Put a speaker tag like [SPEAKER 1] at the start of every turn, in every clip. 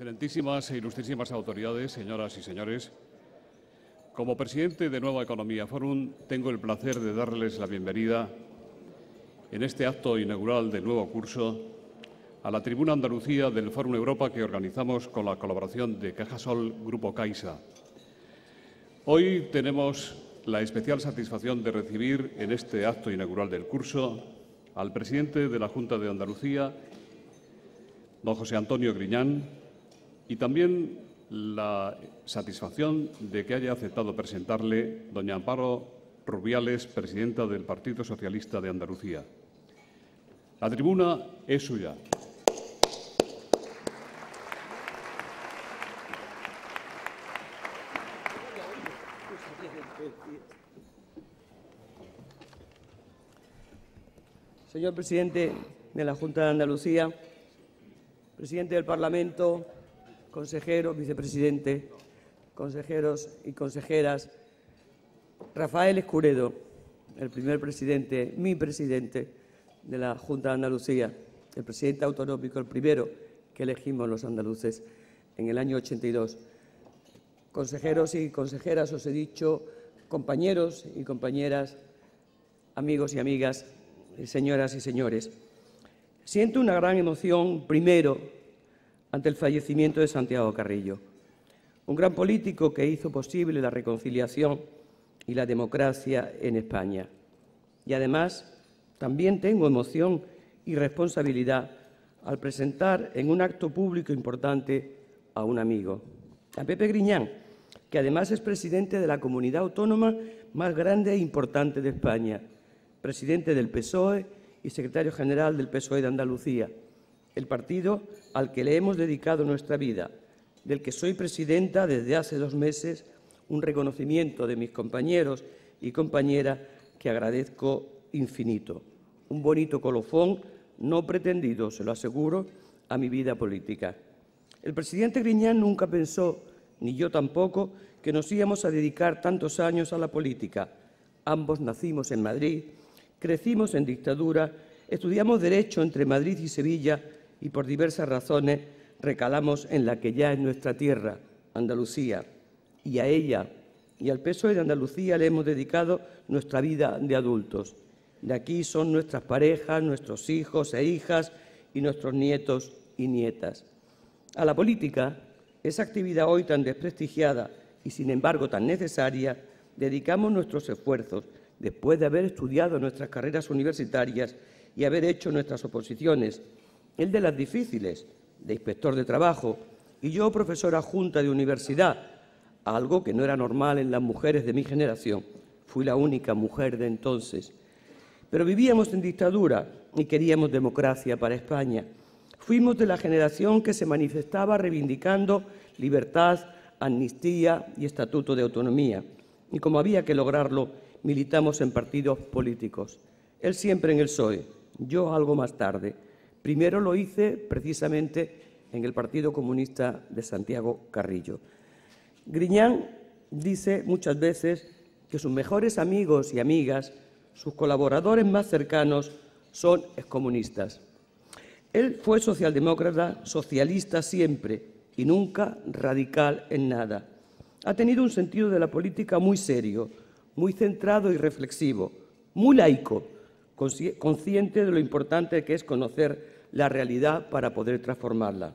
[SPEAKER 1] Excelentísimas e ilustrísimas autoridades, señoras y señores, como presidente de Nueva Economía Forum, tengo el placer de darles la bienvenida en este acto inaugural del nuevo curso a la Tribuna Andalucía del Fórum Europa que organizamos con la colaboración de Cajasol Grupo Caixa. Hoy tenemos la especial satisfacción de recibir en este acto inaugural del curso al presidente de la Junta de Andalucía, don José Antonio Griñán, y también la satisfacción de que haya aceptado presentarle doña Amparo Rubiales, presidenta del Partido Socialista de Andalucía. La tribuna es suya.
[SPEAKER 2] Señor presidente de la Junta de Andalucía, presidente del Parlamento, consejero, vicepresidente, consejeros y consejeras, Rafael Escuredo, el primer presidente, mi presidente de la Junta de Andalucía, el presidente autonómico, el primero que elegimos los andaluces en el año 82. Consejeros y consejeras, os he dicho, compañeros y compañeras, amigos y amigas, señoras y señores. Siento una gran emoción, primero, ante el fallecimiento de Santiago Carrillo, un gran político que hizo posible la reconciliación y la democracia en España. Y además, también tengo emoción y responsabilidad al presentar en un acto público importante a un amigo, a Pepe Griñán, que además es presidente de la comunidad autónoma más grande e importante de España, presidente del PSOE y secretario general del PSOE de Andalucía, el partido al que le hemos dedicado nuestra vida, del que soy presidenta desde hace 2 meses, un reconocimiento de mis compañeros y compañeras que agradezco infinito. Un bonito colofón no pretendido, se lo aseguro, a mi vida política. El presidente Griñán nunca pensó, ni yo tampoco, que nos íbamos a dedicar tantos años a la política. Ambos nacimos en Madrid, crecimos en dictadura, estudiamos Derecho entre Madrid y Sevilla y por diversas razones recalamos en la que ya es nuestra tierra, Andalucía. Y a ella y al PSOE de Andalucía le hemos dedicado nuestra vida de adultos. De aquí son nuestras parejas, nuestros hijos e hijas y nuestros nietos y nietas. A la política, esa actividad hoy tan desprestigiada y sin embargo tan necesaria, dedicamos nuestros esfuerzos después de haber estudiado nuestras carreras universitarias y haber hecho nuestras oposiciones, él de las difíciles, de inspector de trabajo, y yo profesora adjunta de universidad, algo que no era normal en las mujeres de mi generación. Fui la única mujer de entonces. Pero vivíamos en dictadura y queríamos democracia para España. Fuimos de la generación que se manifestaba reivindicando libertad, amnistía y estatuto de autonomía. Y como había que lograrlo, militamos en partidos políticos. Él siempre en el PSOE, yo algo más tarde. Primero lo hice precisamente en el Partido Comunista de Santiago Carrillo. Griñán dice muchas veces que sus mejores amigos y amigas, sus colaboradores más cercanos, son excomunistas. Él fue socialdemócrata, socialista siempre y nunca radical en nada. Ha tenido un sentido de la política muy serio, muy centrado y reflexivo, muy laico, consciente de lo importante que es conocer la realidad para poder transformarla.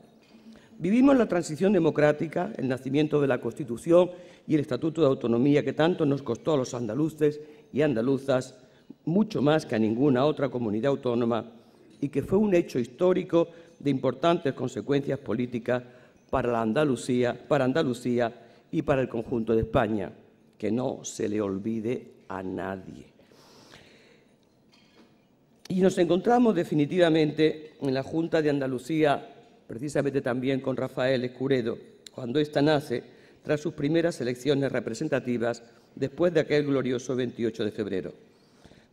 [SPEAKER 2] Vivimos la transición democrática, el nacimiento de la Constitución y el Estatuto de Autonomía que tanto nos costó a los andaluces y andaluzas, mucho más que a ninguna otra comunidad autónoma, y que fue un hecho histórico de importantes consecuencias políticas para Andalucía y para el conjunto de España, que no se le olvide a nadie. Y nos encontramos definitivamente en la Junta de Andalucía, precisamente también con Rafael Escuredo, cuando ésta nace tras sus primeras elecciones representativas después de aquel glorioso 28 de febrero.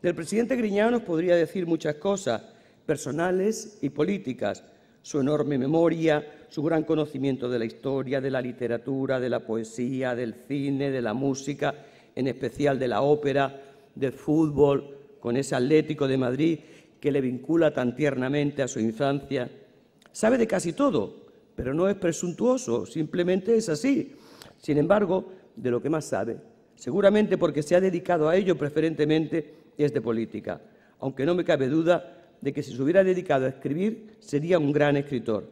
[SPEAKER 2] Del presidente Griñán nos podría decir muchas cosas, personales y políticas, su enorme memoria, su gran conocimiento de la historia, de la literatura, de la poesía, del cine, de la música, en especial de la ópera, del fútbol, con ese Atlético de Madrid que le vincula tan tiernamente a su infancia. Sabe de casi todo, pero no es presuntuoso, simplemente es así. Sin embargo, de lo que más sabe, seguramente porque se ha dedicado a ello preferentemente, es de política, aunque no me cabe duda de que si se hubiera dedicado a escribir sería un gran escritor,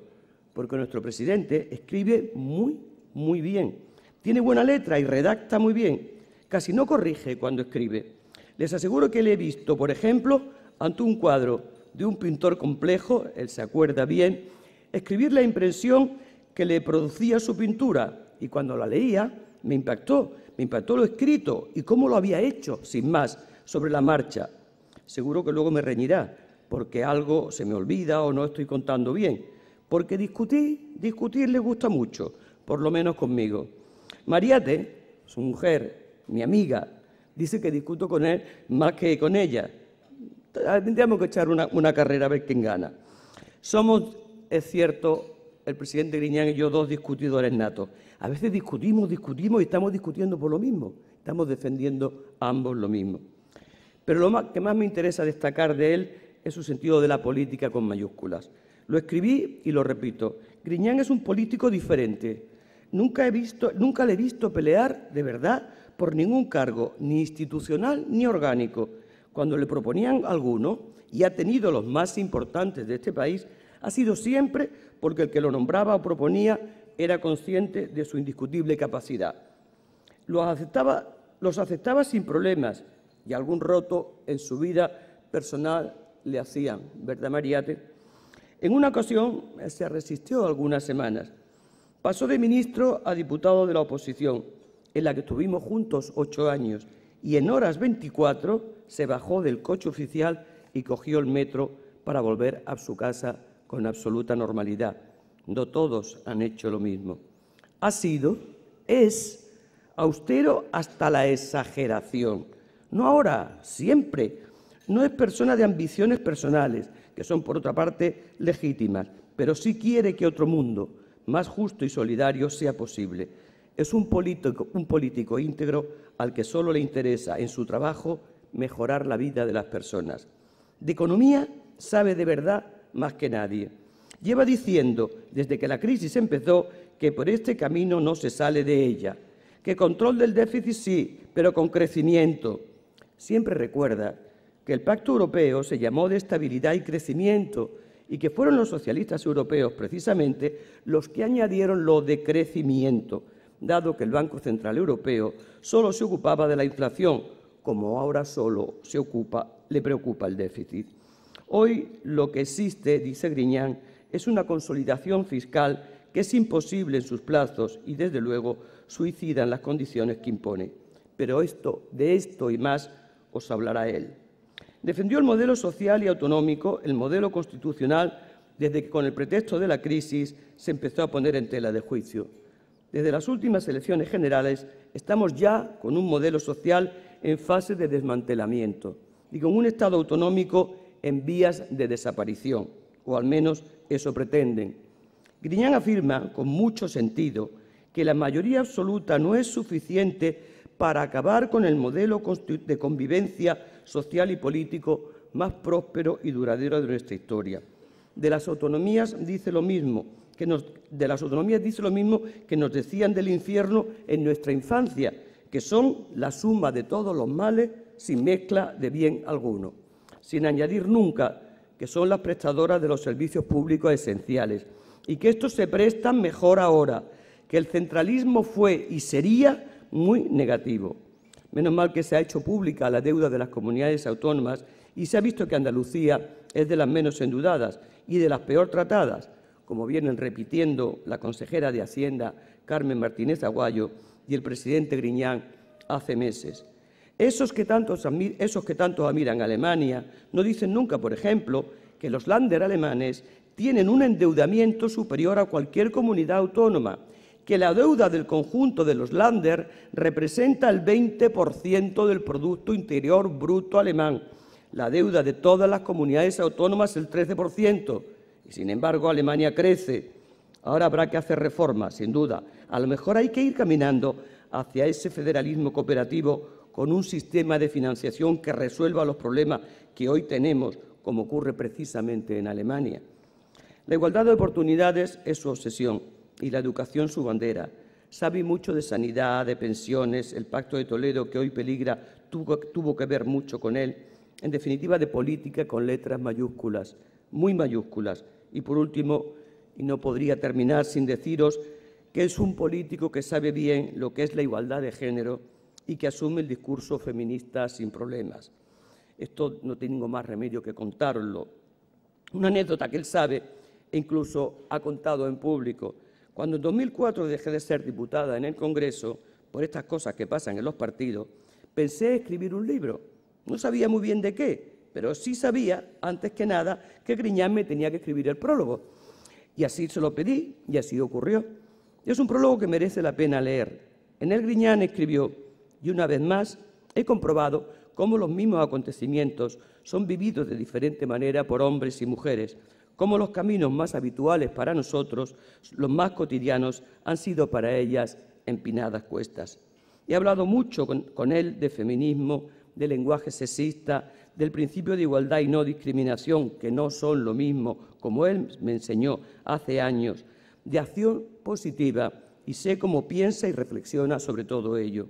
[SPEAKER 2] porque nuestro presidente escribe muy bien, tiene buena letra y redacta muy bien, casi no corrige cuando escribe. Les aseguro que le he visto, por ejemplo, ante un cuadro de un pintor complejo, él se acuerda bien, escribir la impresión que le producía su pintura, y cuando la leía me impactó lo escrito y cómo lo había hecho, sin más, sobre la marcha. Seguro que luego me reñirá, porque algo se me olvida o no estoy contando bien, porque discutir le gusta mucho, por lo menos conmigo. Mariate, su mujer, mi amiga, dice que discuto con él más que con ella. Tendríamos que echar una carrera a ver quién gana. Somos, es cierto, el presidente Griñán y yo, dos discutidores natos. A veces discutimos y estamos discutiendo por lo mismo. Estamos defendiendo ambos lo mismo. Pero lo que más me interesa destacar de él es su sentido de la política con mayúsculas. Lo escribí y lo repito. Griñán es un político diferente. Nunca le he visto pelear de verdad por ningún cargo, ni institucional ni orgánico. Cuando le proponían alguno, y ha tenido los más importantes de este país, ha sido siempre porque el que lo nombraba o proponía era consciente de su indiscutible capacidad. Los aceptaba sin problemas y algún roto en su vida personal le hacían, ¿verdad, Mariate? En una ocasión se resistió algunas semanas. Pasó de ministro a diputado de la oposición, en la que estuvimos juntos 8 años, y en horas 24 se bajó del coche oficial y cogió el metro para volver a su casa con absoluta normalidad. No todos han hecho lo mismo. Es austero hasta la exageración. No ahora, siempre. No es persona de ambiciones personales, que son por otra parte legítimas, pero sí quiere que otro mundo más justo y solidario sea posible. Es un político íntegro al que solo le interesa en su trabajo mejorar la vida de las personas. De economía sabe de verdad más que nadie. Lleva diciendo desde que la crisis empezó que por este camino no se sale de ella, que control del déficit sí, pero con crecimiento. Siempre recuerda que el Pacto Europeo se llamó de estabilidad y crecimiento y que fueron los socialistas europeos precisamente los que añadieron lo de crecimiento, dado que el Banco Central Europeo solo se ocupaba de la inflación, como ahora solo le preocupa el déficit. Hoy lo que existe, dice Griñán, es una consolidación fiscal que es imposible en sus plazos y, desde luego, suicida en las condiciones que impone. Pero de esto y más os hablará él. Defendió el modelo social y autonómico, el modelo constitucional, desde que con el pretexto de la crisis se empezó a poner en tela de juicio. Desde las últimas elecciones generales estamos ya con un modelo social en fase de desmantelamiento y con un Estado autonómico en vías de desaparición, o al menos eso pretenden. Griñán afirma, con mucho sentido, que la mayoría absoluta no es suficiente para acabar con el modelo de convivencia social y político más próspero y duradero de nuestra historia. De las autonomías dice lo mismo que nos decían del infierno en nuestra infancia, que son la suma de todos los males sin mezcla de bien alguno, sin añadir nunca que son las prestadoras de los servicios públicos esenciales y que estos se prestan mejor ahora, que el centralismo fue y sería muy negativo. Menos mal que se ha hecho pública la deuda de las comunidades autónomas y se ha visto que Andalucía es de las menos endeudadas y de las peor tratadas, como vienen repitiendo la consejera de Hacienda, Carmen Martínez Aguayo, y el presidente Griñán hace meses. Esos que tantos admiran a Alemania no dicen nunca, por ejemplo, que los Länder alemanes tienen un endeudamiento superior a cualquier comunidad autónoma, que la deuda del conjunto de los Länder representa el 20% del Producto Interior Bruto alemán, la deuda de todas las comunidades autónomas el 13%, y sin embargo Alemania crece. Ahora habrá que hacer reformas, sin duda. A lo mejor hay que ir caminando hacia ese federalismo cooperativo con un sistema de financiación que resuelva los problemas que hoy tenemos, como ocurre precisamente en Alemania. La igualdad de oportunidades es su obsesión y la educación su bandera. Sabe mucho de sanidad, de pensiones, el Pacto de Toledo, que hoy peligra, tuvo que ver mucho con él. En definitiva, de política con letras mayúsculas, muy mayúsculas. Y por último, y no podría terminar sin deciros que es un político que sabe bien lo que es la igualdad de género y que asume el discurso feminista sin problemas. Esto no tengo más remedio que contároslo. Una anécdota que él sabe e incluso ha contado en público. Cuando en 2004 dejé de ser diputada en el Congreso, por estas cosas que pasan en los partidos, pensé escribir un libro. No sabía muy bien de qué, pero sí sabía, antes que nada, que Griñán me tenía que escribir el prólogo. Y así se lo pedí y así ocurrió. Es un prólogo que merece la pena leer. En él Griñán escribió: y una vez más he comprobado cómo los mismos acontecimientos son vividos de diferente manera por hombres y mujeres, cómo los caminos más habituales para nosotros, los más cotidianos, han sido para ellas empinadas cuestas. He hablado mucho con él de feminismo, de lenguaje sexista, del principio de igualdad y no discriminación, que no son lo mismo, como él me enseñó hace años, de acción positiva, y sé cómo piensa y reflexiona sobre todo ello.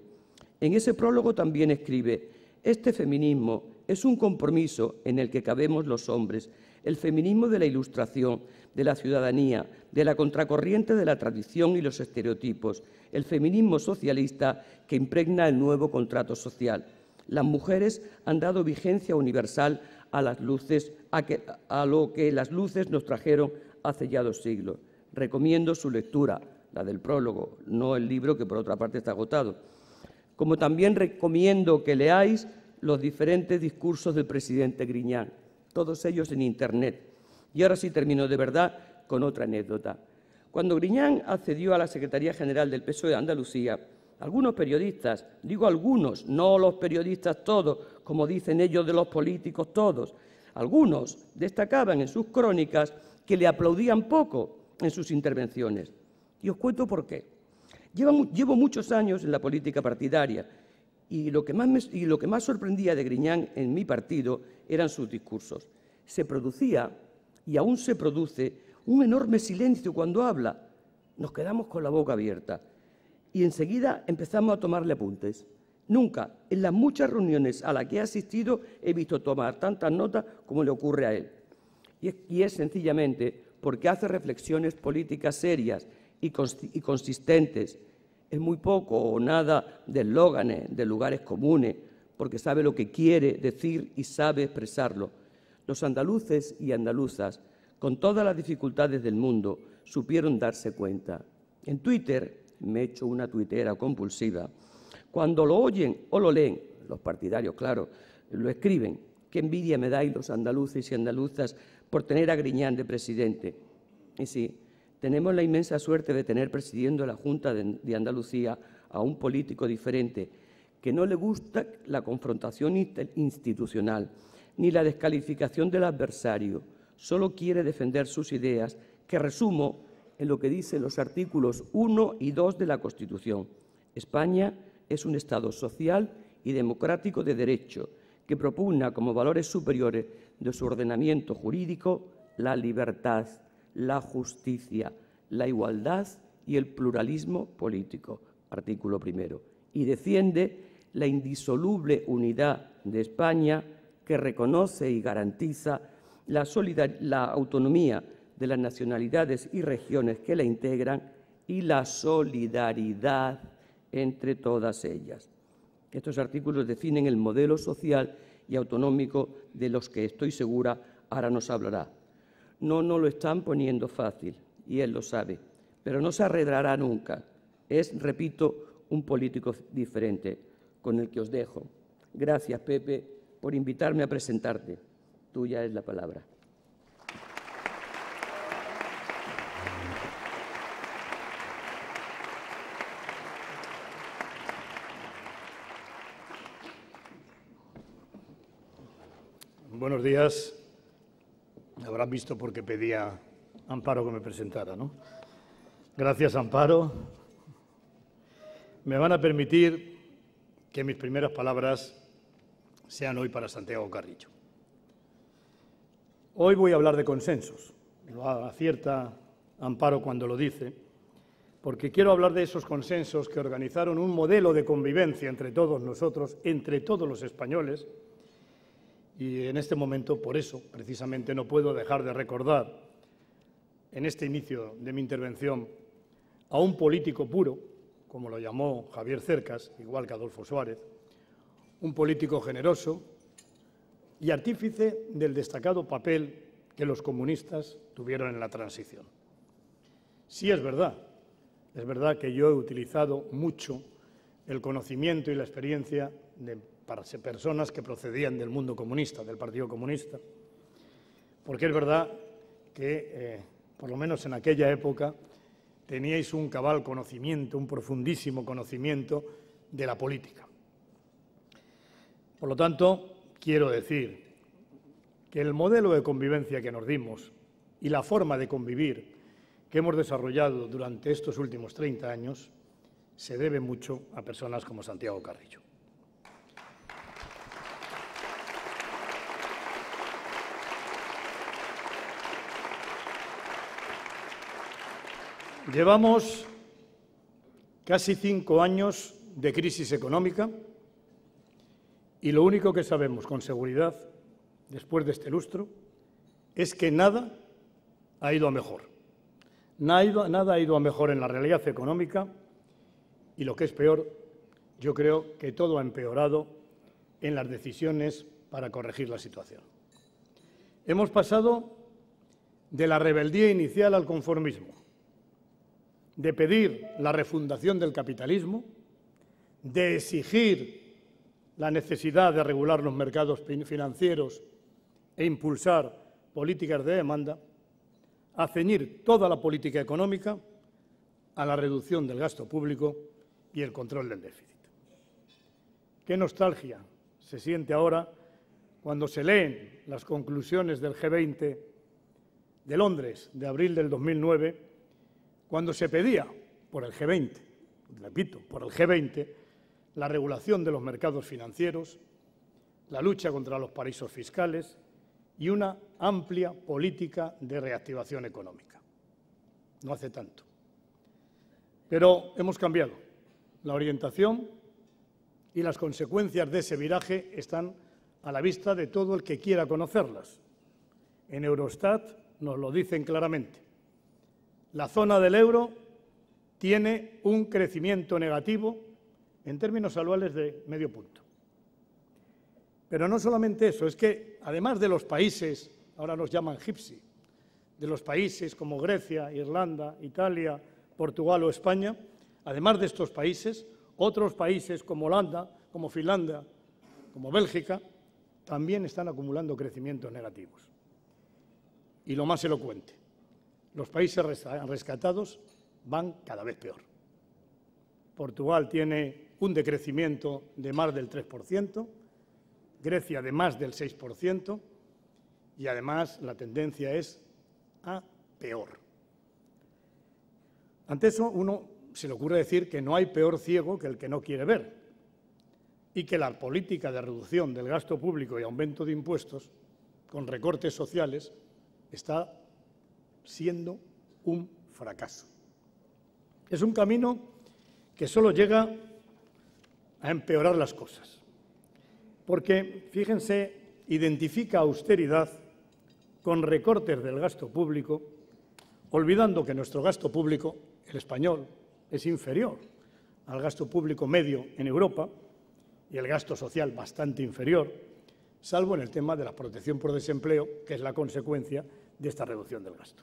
[SPEAKER 2] En ese prólogo también escribe: este feminismo es un compromiso en el que cabemos los hombres, el feminismo de la Ilustración, de la ciudadanía, de la contracorriente de la tradición y los estereotipos, el feminismo socialista que impregna el nuevo contrato social. Las mujeres han dado vigencia universal a lo que las luces nos trajeron hace ya 2 siglos. Recomiendo su lectura, la del prólogo, no el libro, que por otra parte está agotado. Como también recomiendo que leáis los diferentes discursos del presidente Griñán, todos ellos en Internet. Y ahora sí termino de verdad con otra anécdota. Cuando Griñán accedió a la Secretaría General del PSOE de Andalucía, algunos periodistas, digo algunos, no los periodistas todos, como dicen ellos de los políticos todos, algunos destacaban en sus crónicas que le aplaudían poco en sus intervenciones. Y os cuento por qué. Llevo muchos años en la política partidaria y lo que más sorprendía de Griñán en mi partido eran sus discursos. Se producía, y aún se produce, un enorme silencio cuando habla. Nos quedamos con la boca abierta y enseguida empezamos a tomarle apuntes. Nunca, en las muchas reuniones a las que he asistido, he visto tomar tantas notas como le ocurre a él. Y es sencillamente porque hace reflexiones políticas serias y consistentes. Es muy poco o nada de eslóganes, de lugares comunes, porque sabe lo que quiere decir y sabe expresarlo. Los andaluces y andaluzas, con todas las dificultades del mundo, supieron darse cuenta. En Twitter, me he hecho una tuitera compulsiva, cuando lo oyen o lo leen, los partidarios, claro, lo escriben: qué envidia me dais los andaluces y andaluzas por tener a Griñán de presidente. Y sí, tenemos la inmensa suerte de tener presidiendo la Junta de Andalucía a un político diferente, que no le gusta la confrontación institucional ni la descalificación del adversario, solo quiere defender sus ideas, que resumo en lo que dicen los artículos 1 y 2 de la Constitución. España es un Estado social y democrático de derecho, que propugna como valores superiores de su ordenamiento jurídico la libertad, la justicia, la igualdad y el pluralismo político, artículo 1, y defiende la indisoluble unidad de España, que reconoce y garantiza la autonomía de las nacionalidades y regiones que la integran y la solidaridad entre todas ellas. Estos artículos definen el modelo social y autonómico de los que, estoy segura, ahora nos hablará. No nos lo están poniendo fácil, y él lo sabe, pero no se arreglará nunca. Es, repito, un político diferente, con el que os dejo. Gracias, Pepe, por invitarme a presentarte. Tuya es la palabra.
[SPEAKER 3] Buenos días. Habrán visto por qué pedía Amparo que me presentara, ¿no? Gracias, Amparo. Me van a permitir que mis primeras palabras sean hoy para Santiago Carrillo. Hoy voy a hablar de consensos. lo acierta Amparo cuando lo dice, porque quiero hablar de esos consensos que organizaron un modelo de convivencia entre todos nosotros, entre todos los españoles, y en este momento, por eso, precisamente, no puedo dejar de recordar, en este inicio de mi intervención, a un político puro, como lo llamó Javier Cercas, igual que Adolfo Suárez, un político generoso y artífice del destacado papel que los comunistas tuvieron en la transición. Sí, es verdad que yo he utilizado mucho el conocimiento y la experiencia para personas que procedían del mundo comunista, del Partido Comunista, porque es verdad que, por lo menos en aquella época, teníais un cabal conocimiento, un profundísimo conocimiento de la política. Por lo tanto, quiero decir que el modelo de convivencia que nos dimos y la forma de convivir que hemos desarrollado durante estos últimos 30 años se debe mucho a personas como Santiago Carrillo. Llevamos casi 5 años de crisis económica y lo único que sabemos con seguridad, después de este lustro, es que nada ha ido a mejor. Nada ha ido a mejor en la realidad económica y, lo que es peor, yo creo que todo ha empeorado en las decisiones para corregir la situación. Hemos pasado de la rebeldía inicial al conformismo, de pedir la refundación del capitalismo, de exigir la necesidad de regular los mercados financieros e impulsar políticas de demanda, a ceñir toda la política económica a la reducción del gasto público y el control del déficit. Qué nostalgia se siente ahora cuando se leen las conclusiones del G20 de Londres de abril del 2009, cuando se pedía por el G20, repito, por el G20, la regulación de los mercados financieros, la lucha contra los paraísos fiscales y una amplia política de reactivación económica. No hace tanto. Pero hemos cambiado. La orientación y las consecuencias de ese viraje están a la vista de todo el que quiera conocerlas. En Eurostat nos lo dicen claramente. La zona del euro tiene un crecimiento negativo en términos anuales de medio punto. Pero no solamente eso, es que además de los países, ahora los llaman GIPSI, de los países como Grecia, Irlanda, Italia, Portugal o España, además de estos países, otros países como Holanda, como Finlandia, como Bélgica, también están acumulando crecimientos negativos. Y lo más elocuente, los países rescatados van cada vez peor. Portugal tiene un decrecimiento de más del 3%, Grecia de más del 6% y además la tendencia es a peor. Ante eso, uno se le ocurre decir que no hay peor ciego que el que no quiere ver y que la política de reducción del gasto público y aumento de impuestos con recortes sociales está siendo un fracaso. Es un camino que solo llega a empeorar las cosas. Porque, fíjense, identifica austeridad con recortes del gasto público, olvidando que nuestro gasto público, el español, es inferior al gasto público medio en Europa y el gasto social bastante inferior, salvo en el tema de la protección por desempleo, que es la consecuencia de esta reducción del gasto.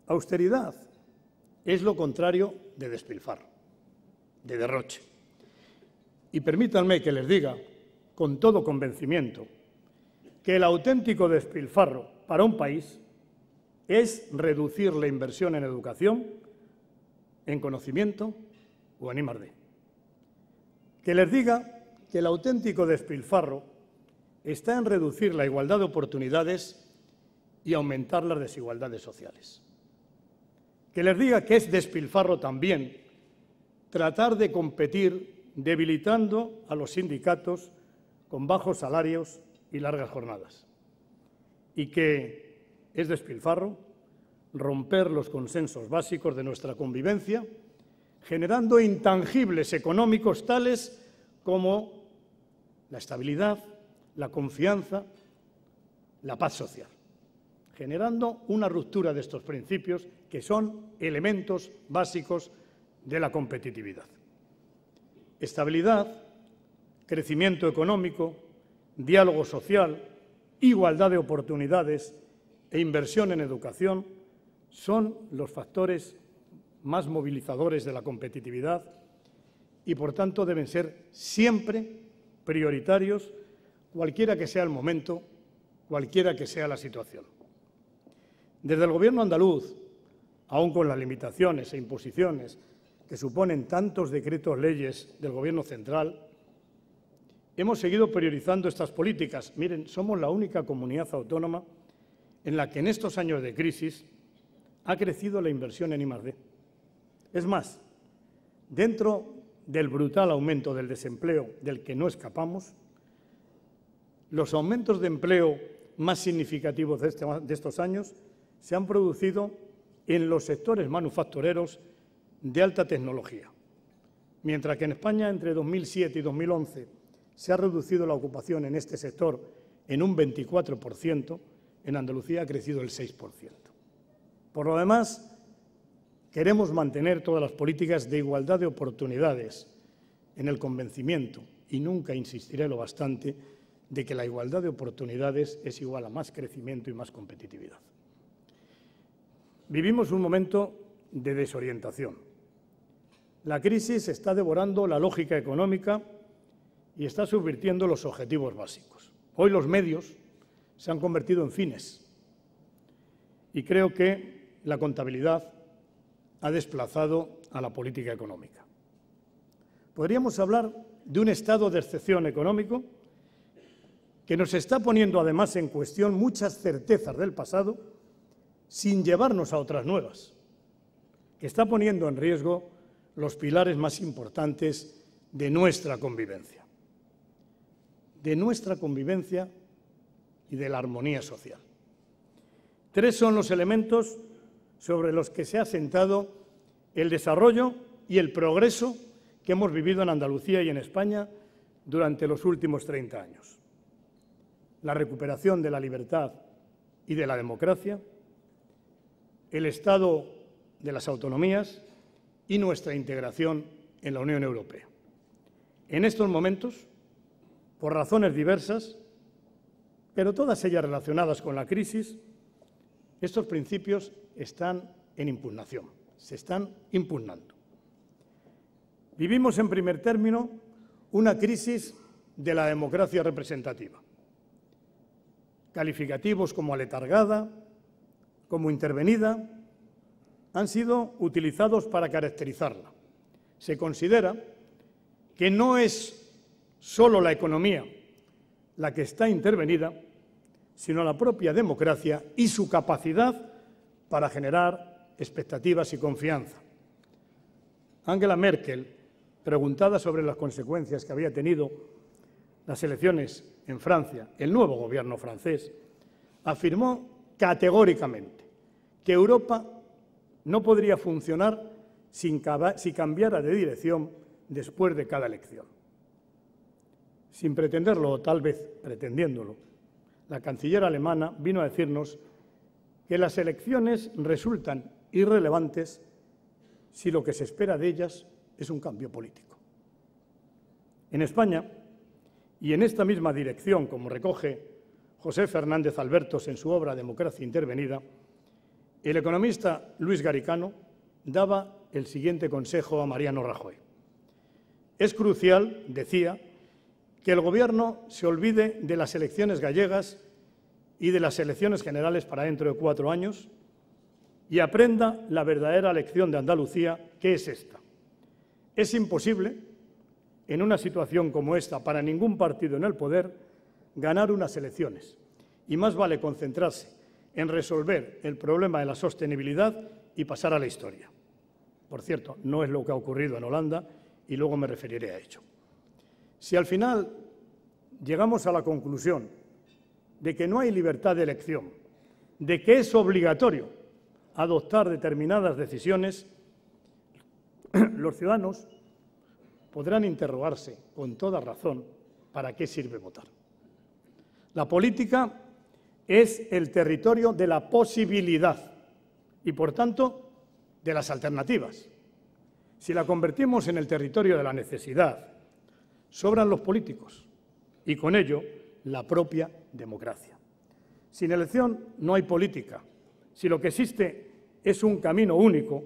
[SPEAKER 3] Austeridad es lo contrario de despilfarro, de derroche. Y permítanme que les diga, con todo convencimiento, que el auténtico despilfarro para un país es reducir la inversión en educación, en conocimiento o en I+D. Que les diga que el auténtico despilfarro está en reducir la igualdad de oportunidades y aumentar las desigualdades sociales. Que les diga que es despilfarro también tratar de competir debilitando a los sindicatos con bajos salarios y largas jornadas. Y que es despilfarro, romper los consensos básicos de nuestra convivencia, generando intangibles económicos tales como la estabilidad, la confianza, la paz social, generando una ruptura de estos principios que son elementos básicos de la competitividad. Estabilidad, crecimiento económico, diálogo social, igualdad de oportunidades e inversión en educación son los factores más movilizadores de la competitividad y, por tanto, deben ser siempre prioritarios, cualquiera que sea el momento, cualquiera que sea la situación. Desde el Gobierno andaluz, aun con las limitaciones e imposiciones que suponen tantos decretos leyes del Gobierno central, hemos seguido priorizando estas políticas. Miren, somos la única comunidad autónoma en la que en estos años de crisis ha crecido la inversión en I+D. Es más, dentro del brutal aumento del desempleo del que no escapamos, los aumentos de empleo más significativos de estos años se han producido en los sectores manufactureros de alta tecnología. Mientras que en España, entre 2007 y 2011, se ha reducido la ocupación en este sector en un 24%, en Andalucía ha crecido el 6%. Por lo demás, queremos mantener todas las políticas de igualdad de oportunidades en el convencimiento, y nunca insistiré lo bastante, de que la igualdad de oportunidades es igual a más crecimiento y más competitividad. Vivimos un momento de desorientación. La crisis está devorando la lógica económica y está subvirtiendo los objetivos básicos. Hoy los medios se han convertido en fines y creo que la contabilidad ha desplazado a la política económica. Podríamos hablar de un estado de excepción económico que nos está poniendo además en cuestión muchas certezas del pasado sin llevarnos a otras nuevas, que está poniendo en riesgo los pilares más importantes de nuestra convivencia y de la armonía social. Tres son los elementos sobre los que se ha sentado el desarrollo y el progreso que hemos vivido en Andalucía y en España durante los últimos 30 años. La recuperación de la libertad y de la democracia, el Estado de las autonomías y nuestra integración en la Unión Europea. En estos momentos, por razones diversas, pero todas ellas relacionadas con la crisis, estos principios están en impugnación, se están impugnando. Vivimos, en primer término, una crisis de la democracia representativa. Calificativos como aletargada, como intervenida, han sido utilizados para caracterizarla. Se considera que no es solo la economía la que está intervenida, sino la propia democracia y su capacidad para generar expectativas y confianza. Angela Merkel, preguntada sobre las consecuencias que había tenido las elecciones en Francia, el nuevo gobierno francés, afirmó categóricamente que Europa no podría funcionar si cambiara de dirección después de cada elección. Sin pretenderlo, o tal vez pretendiéndolo, la canciller alemana vino a decirnos que las elecciones resultan irrelevantes si lo que se espera de ellas es un cambio político. En España, y en esta misma dirección, como recoge José Fernández Albertos en su obra Democracia intervenida, el economista Luis Garicano daba el siguiente consejo a Mariano Rajoy. Es crucial, decía, que el Gobierno se olvide de las elecciones gallegas y de las elecciones generales para dentro de 4 años y aprenda la verdadera lección de Andalucía, que es esta. Es imposible, en una situación como esta, para ningún partido en el poder, ganar unas elecciones, y más vale concentrarse en resolver el problema de la sostenibilidad y pasar a la historia. Por cierto, no es lo que ha ocurrido en Holanda y luego me referiré a ello. Si al final llegamos a la conclusión de que no hay libertad de elección de que es obligatorio adoptar determinadas decisiones, los ciudadanos podrán interrogarse con toda razón para qué sirve votar. La política es el territorio de la posibilidad y, por tanto, de las alternativas. Si la convertimos en el territorio de la necesidad, sobran los políticos y, con ello, la propia democracia. Sin elección no hay política. Si lo que existe es un camino único,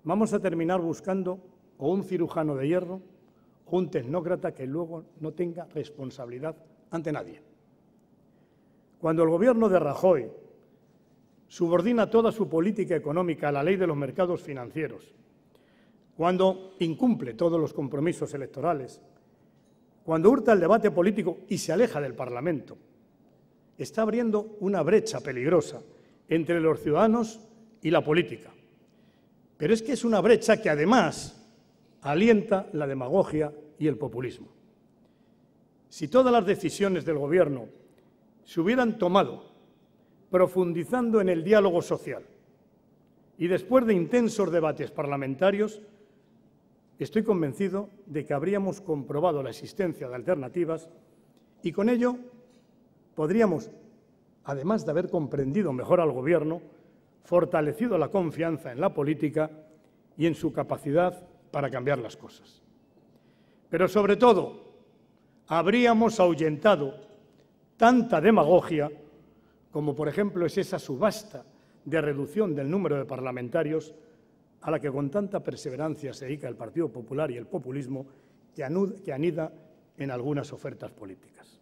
[SPEAKER 3] vamos a terminar buscando o un cirujano de hierro o un tecnócrata que luego no tenga responsabilidad ante nadie. Cuando el Gobierno de Rajoy subordina toda su política económica a la ley de los mercados financieros, cuando incumple todos los compromisos electorales, cuando hurta el debate político y se aleja del Parlamento, está abriendo una brecha peligrosa entre los ciudadanos y la política. Pero es que es una brecha que además alienta la demagogia y el populismo. Si todas las decisiones del Gobierno se hubieran tomado profundizando en el diálogo social y después de intensos debates parlamentarios, estoy convencido de que habríamos comprobado la existencia de alternativas y con ello podríamos, además de haber comprendido mejor al Gobierno, fortalecido la confianza en la política y en su capacidad para cambiar las cosas. Pero, sobre todo, habríamos ahuyentado tanta demagogia como, por ejemplo, es esa subasta de reducción del número de parlamentarios a la que con tanta perseverancia se dedica el Partido Popular y el populismo que anida en algunas ofertas políticas.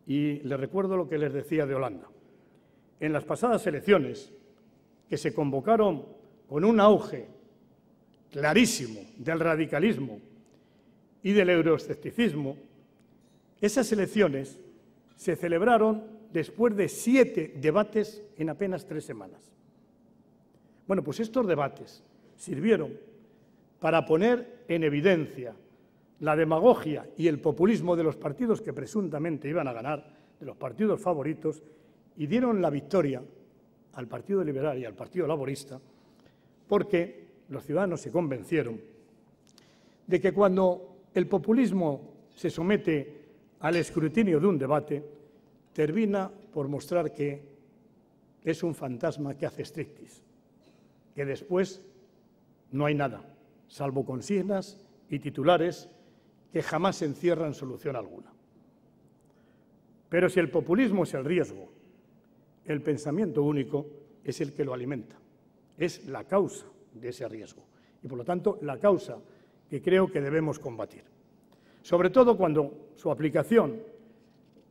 [SPEAKER 3] Y les recuerdo lo que les decía de Holanda. En las pasadas elecciones, que se convocaron con un auge clarísimo del radicalismo y del euroescepticismo, esas elecciones se celebraron después de 7 debates en apenas 3 semanas. Bueno, pues estos debates sirvieron para poner en evidencia la demagogia y el populismo de los partidos que presuntamente iban a ganar, de los partidos favoritos, y dieron la victoria al Partido Liberal y al Partido Laborista, porque los ciudadanos se convencieron de que cuando el populismo se somete al escrutinio de un debate, termina por mostrar que es un fantasma que hace striptease, que después no hay nada, salvo consignas y titulares que jamás encierran solución alguna. Pero si el populismo es el riesgo, el pensamiento único es el que lo alimenta, es la causa de ese riesgo y, por lo tanto, la causa que creo que debemos combatir. Sobre todo cuando su aplicación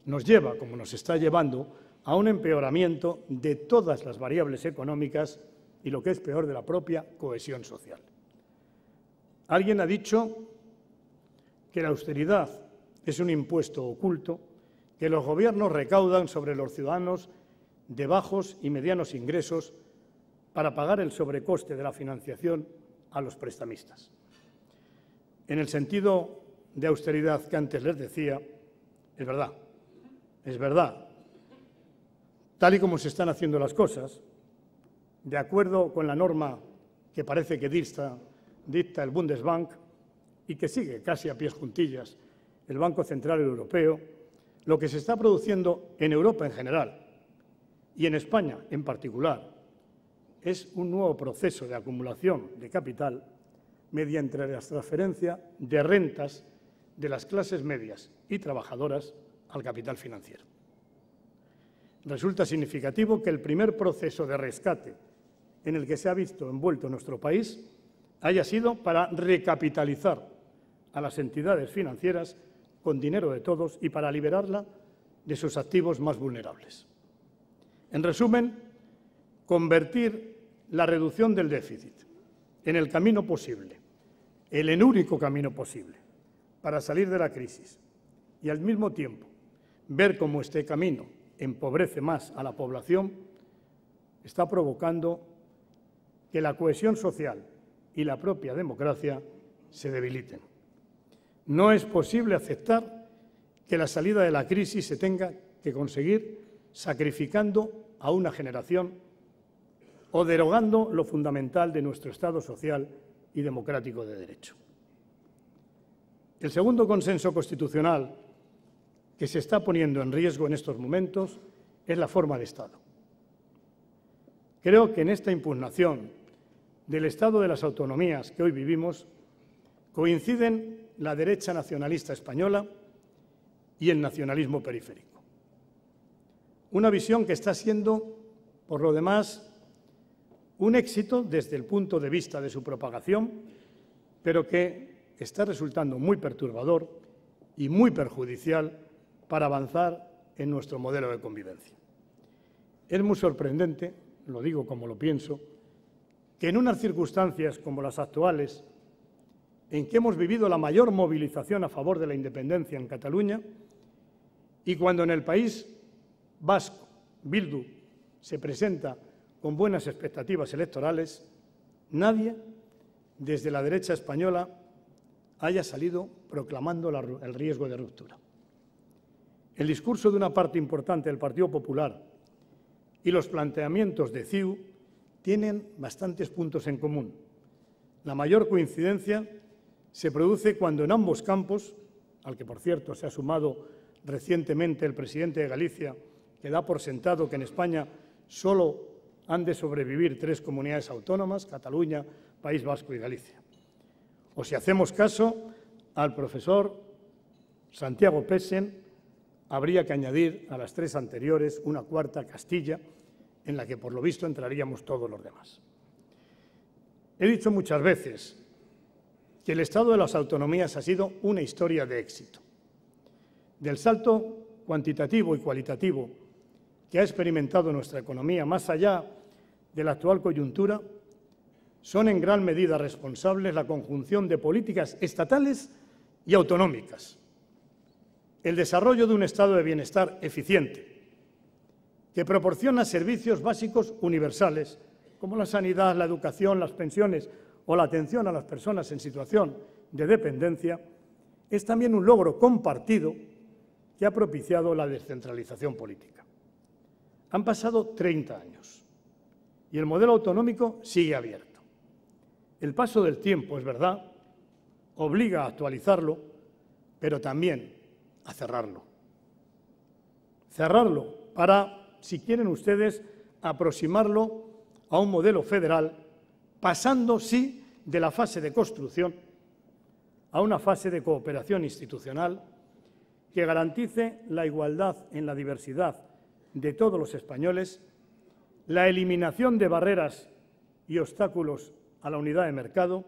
[SPEAKER 3] nos lleva, como nos está llevando, a un empeoramiento de todas las variables económicas y, lo que es peor, de la propia cohesión social. Alguien ha dicho que la austeridad es un impuesto oculto que los gobiernos recaudan sobre los ciudadanos de bajos y medianos ingresos para pagar el sobrecoste de la financiación a los prestamistas. En el sentido de austeridad que antes les decía, es verdad. Tal y como se están haciendo las cosas, de acuerdo con la norma que parece que dicta el Bundesbank y que sigue casi a pies juntillas el Banco Central Europeo, lo que se está produciendo en Europa en general y en España en particular es un nuevo proceso de acumulación de capital mediante la transferencia de rentas de las clases medias y trabajadoras al capital financiero. Resulta significativo que el primer proceso de rescate en el que se ha visto envuelto nuestro país haya sido para recapitalizar a las entidades financieras con dinero de todos y para liberarla de sus activos más vulnerables. En resumen, convertir la reducción del déficit en el camino posible, el único camino posible para salir de la crisis y, al mismo tiempo, ver cómo este camino empobrece más a la población, está provocando que la cohesión social y la propia democracia se debiliten. No es posible aceptar que la salida de la crisis se tenga que conseguir sacrificando a una generación o derogando lo fundamental de nuestro Estado social y democrático de derecho. El segundo consenso constitucional que se está poniendo en riesgo en estos momentos es la forma de Estado. Creo que en esta impugnación del Estado de las autonomías que hoy vivimos coinciden la derecha nacionalista española y el nacionalismo periférico. Una visión que está siendo, por lo demás, un éxito desde el punto de vista de su propagación, pero que está resultando muy perturbador y muy perjudicial para avanzar en nuestro modelo de convivencia. Es muy sorprendente, lo digo como lo pienso, que en unas circunstancias como las actuales, en que hemos vivido la mayor movilización a favor de la independencia en Cataluña, y cuando en el País Vasco Bildu se presenta con buenas expectativas electorales, nadie desde la derecha española haya salido proclamando el riesgo de ruptura. El discurso de una parte importante del Partido Popular y los planteamientos de CiU tienen bastantes puntos en común. La mayor coincidencia se produce cuando en ambos campos, al que por cierto se ha sumado recientemente el presidente de Galicia, que da por sentado que en España solo han de sobrevivir 3 comunidades autónomas, Cataluña, País Vasco y Galicia. O si hacemos caso al profesor Santiago Pessen, habría que añadir a las 3 anteriores una cuarta, Castilla, en la que por lo visto entraríamos todos los demás. He dicho muchas veces que el Estado de las autonomías ha sido una historia de éxito. Del salto cuantitativo y cualitativo que ha experimentado nuestra economía más allá de la actual coyuntura, son en gran medida responsables la conjunción de políticas estatales y autonómicas, el desarrollo de un estado de bienestar eficiente, que proporciona servicios básicos universales, como la sanidad, la educación, las pensiones o la atención a las personas en situación de dependencia, es también un logro compartido que ha propiciado la descentralización política. Han pasado 30 años y el modelo autonómico sigue abierto. El paso del tiempo, es verdad, obliga a actualizarlo, pero también a cerrarlo. Cerrarlo para, si quieren ustedes, aproximarlo a un modelo federal, pasando, sí, de la fase de construcción a una fase de cooperación institucional que garantice la igualdad en la diversidad de todos los españoles, la eliminación de barreras y obstáculos a la unidad de mercado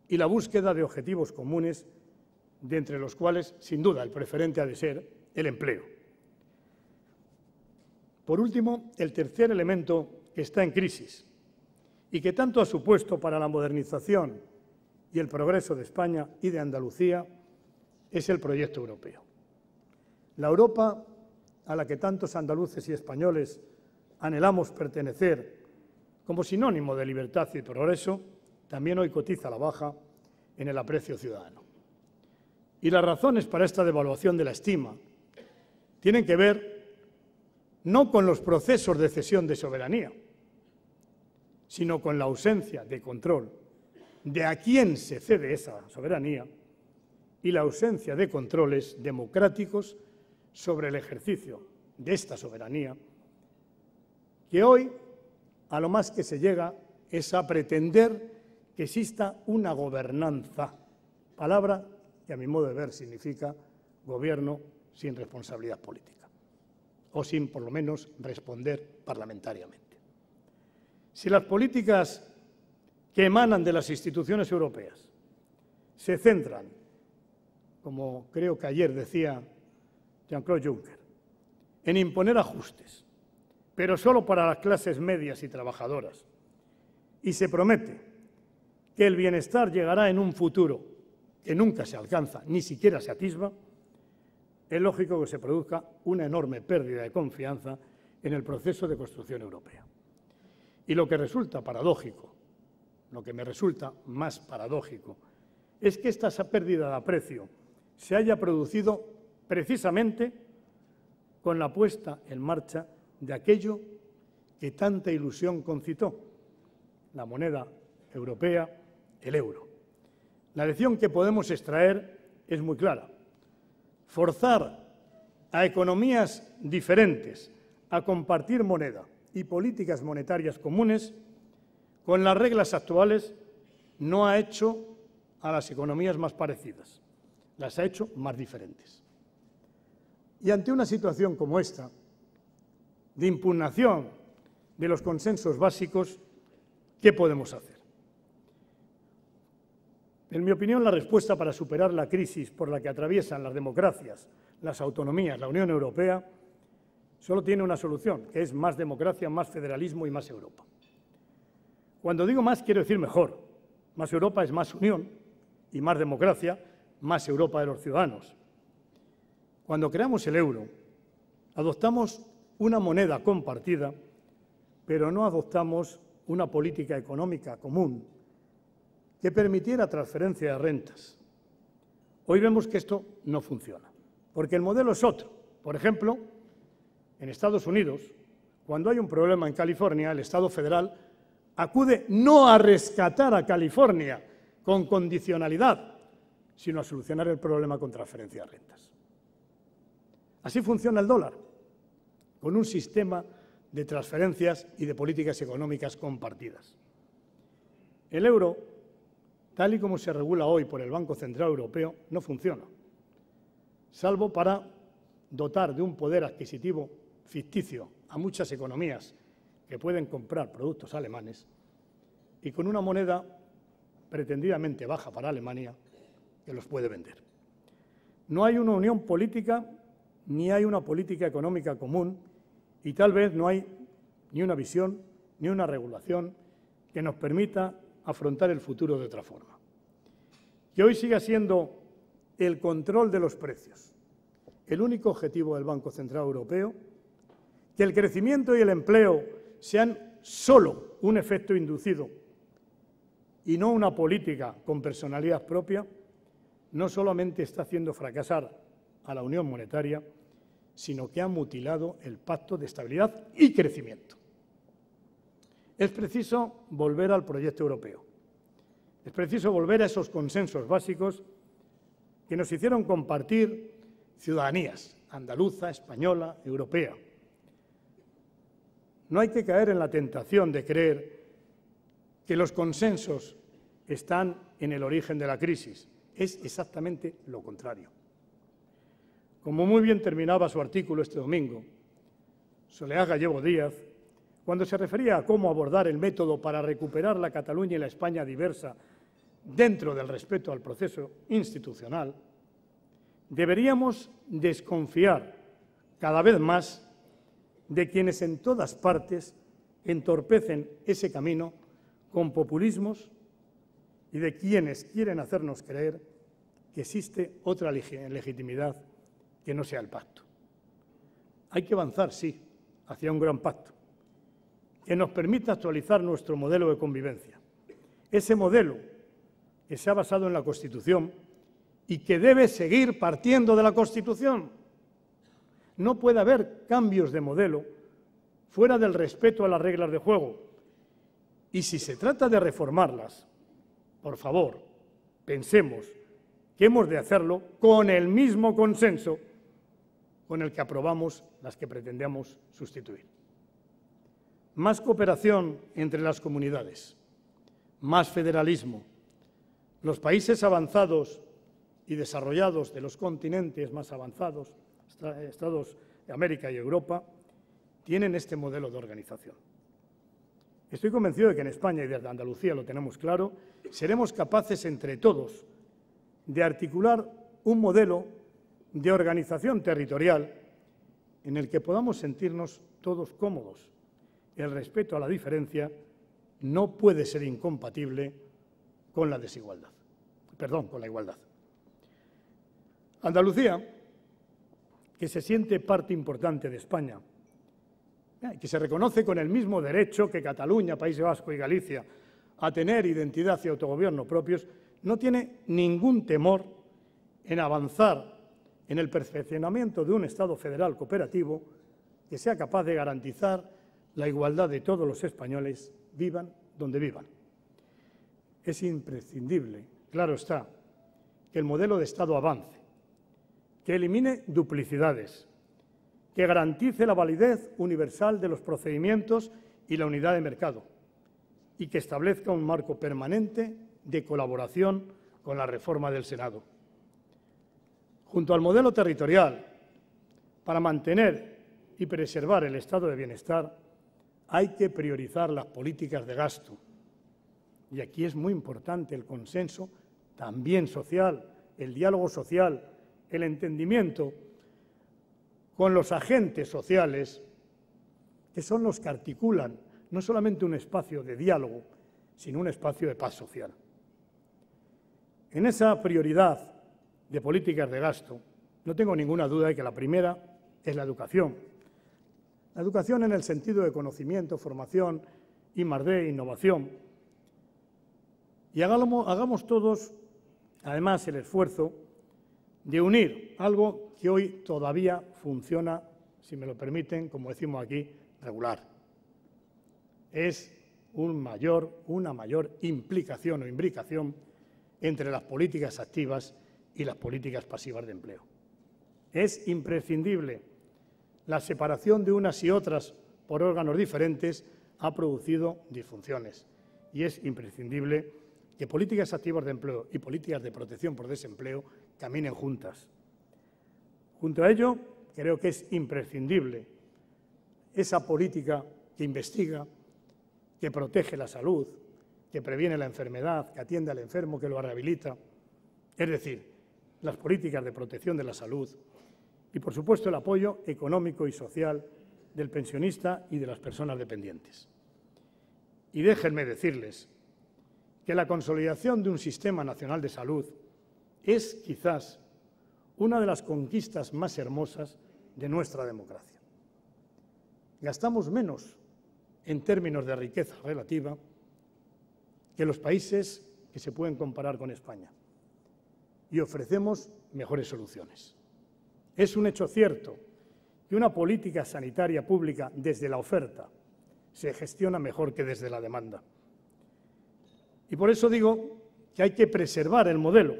[SPEAKER 3] y la búsqueda de objetivos comunes, de entre los cuales, sin duda, el preferente ha de ser el empleo. Por último, el tercer elemento que está en crisis y que tanto ha supuesto para la modernización y el progreso de España y de Andalucía es el proyecto europeo. La Europa a la que tantos andaluces y españoles anhelamos pertenecer como sinónimo de libertad y progreso, también hoy cotiza a la baja en el aprecio ciudadano. Y las razones para esta devaluación de la estima tienen que ver no con los procesos de cesión de soberanía, sino con la ausencia de control de a quién se cede esa soberanía y la ausencia de controles democráticos sobre el ejercicio de esta soberanía, que hoy a lo más que se llega es a pretender que exista una gobernanza, palabra que a mi modo de ver significa gobierno sin responsabilidad política, o sin por lo menos responder parlamentariamente. Si las políticas que emanan de las instituciones europeas se centran, como creo que ayer decía Jean-Claude Juncker, en imponer ajustes, pero solo para las clases medias y trabajadoras, y se promete que el bienestar llegará en un futuro que nunca se alcanza, ni siquiera se atisba, es lógico que se produzca una enorme pérdida de confianza en el proceso de construcción europea. Y lo que resulta paradójico, lo que me resulta más paradójico, es que esta pérdida de aprecio se haya producido precisamente con la puesta en marcha de aquello que tanta ilusión concitó, la moneda europea, el euro. La lección que podemos extraer es muy clara. Forzar a economías diferentes a compartir moneda y políticas monetarias comunes, con las reglas actuales, no ha hecho a las economías más parecidas, las ha hecho más diferentes. Y ante una situación como esta, de impugnación de los consensos básicos, ¿qué podemos hacer? En mi opinión, la respuesta para superar la crisis por la que atraviesan las democracias, las autonomías, la Unión Europea, solo tiene una solución, que es más democracia, más federalismo y más Europa. Cuando digo más, quiero decir mejor. Más Europa es más unión y más democracia, más Europa de los ciudadanos. Cuando creamos el euro, adoptamos una moneda compartida, pero no adoptamos una política económica común que permitiera transferencia de rentas. Hoy vemos que esto no funciona, porque el modelo es otro. Por ejemplo, en Estados Unidos, cuando hay un problema en California, el Estado federal acude no a rescatar a California con condicionalidad, sino a solucionar el problema con transferencia de rentas. Así funciona el dólar, con un sistema de transferencias y de políticas económicas compartidas. El euro, tal y como se regula hoy por el Banco Central Europeo, no funciona, salvo para dotar de un poder adquisitivo ficticio a muchas economías que pueden comprar productos alemanes y con una moneda pretendidamente baja para Alemania que los puede vender. No hay una unión política ni hay una política económica común y tal vez no hay ni una visión ni una regulación que nos permita afrontar el futuro de otra forma. Que hoy siga siendo el control de los precios el único objetivo del Banco Central Europeo, que el crecimiento y el empleo sean solo un efecto inducido y no una política con personalidad propia, no solamente está haciendo fracasar a la Unión Monetaria, sino que ha mutilado el Pacto de Estabilidad y Crecimiento. Es preciso volver al proyecto europeo. Es preciso volver a esos consensos básicos que nos hicieron compartir ciudadanías, andaluza, española, europea. No hay que caer en la tentación de creer que los consensos están en el origen de la crisis. Es exactamente lo contrario. Como muy bien terminaba su artículo este domingo, Soledad Gallego Díaz, cuando se refería a cómo abordar el método para recuperar la Cataluña y la España diversa dentro del respeto al proceso institucional, deberíamos desconfiar cada vez más de quienes en todas partes entorpecen ese camino con populismos y de quienes quieren hacernos creer que existe otra legitimidad que no sea el pacto. Hay que avanzar, sí, hacia un gran pacto que nos permita actualizar nuestro modelo de convivencia. Ese modelo que se ha basado en la Constitución y que debe seguir partiendo de la Constitución. No puede haber cambios de modelo fuera del respeto a las reglas de juego. Y si se trata de reformarlas, por favor, pensemos que hemos de hacerlo con el mismo consenso con el que aprobamos las que pretendemos sustituir. Más cooperación entre las comunidades, más federalismo. Los países avanzados y desarrollados de los continentes más avanzados, Estados de América y Europa, tienen este modelo de organización. Estoy convencido de que en España y desde Andalucía lo tenemos claro, seremos capaces entre todos de articular un modelo de organización territorial en el que podamos sentirnos todos cómodos. El respeto a la diferencia no puede ser incompatible con la desigualdad. Con la igualdad. Andalucía, que se siente parte importante de España, que se reconoce con el mismo derecho que Cataluña, País Vasco y Galicia a tener identidad y autogobierno propios, no tiene ningún temor en avanzar en el perfeccionamiento de un Estado federal cooperativo que sea capaz de garantizar la igualdad de todos los españoles, vivan donde vivan. Es imprescindible, claro está, que el modelo de Estado avance, que elimine duplicidades, que garantice la validez universal de los procedimientos y la unidad de mercado y que establezca un marco permanente de colaboración con la reforma del Senado. Junto al modelo territorial, para mantener y preservar el estado de bienestar, hay que priorizar las políticas de gasto. Y aquí es muy importante el consenso, también social, el diálogo social, el entendimiento con los agentes sociales, que son los que articulan no solamente un espacio de diálogo, sino un espacio de paz social. En esa prioridad de políticas de gasto, no tengo ninguna duda de que la primera es la educación. La educación en el sentido de conocimiento, formación, I+D, innovación. Y hagamos todos, además, el esfuerzo de unir algo que hoy todavía funciona, si me lo permiten, como decimos aquí, regular. Es una mayor implicación o imbricación entre las políticas activas y las políticas pasivas de empleo. Es imprescindible. La separación de unas y otras por órganos diferentes ha producido disfunciones y es imprescindible que políticas activas de empleo y políticas de protección por desempleo caminen juntas. Junto a ello, creo que es imprescindible esa política que investiga, que protege la salud, que previene la enfermedad, que atiende al enfermo, que lo rehabilita. Es decir, las políticas de protección de la salud y, por supuesto, el apoyo económico y social del pensionista y de las personas dependientes. Y déjenme decirles que la consolidación de un sistema nacional de salud es quizás una de las conquistas más hermosas de nuestra democracia. Gastamos menos en términos de riqueza relativa que los países que se pueden comparar con España y ofrecemos mejores soluciones. Es un hecho cierto que una política sanitaria pública desde la oferta se gestiona mejor que desde la demanda. Y por eso digo que hay que preservar el modelo,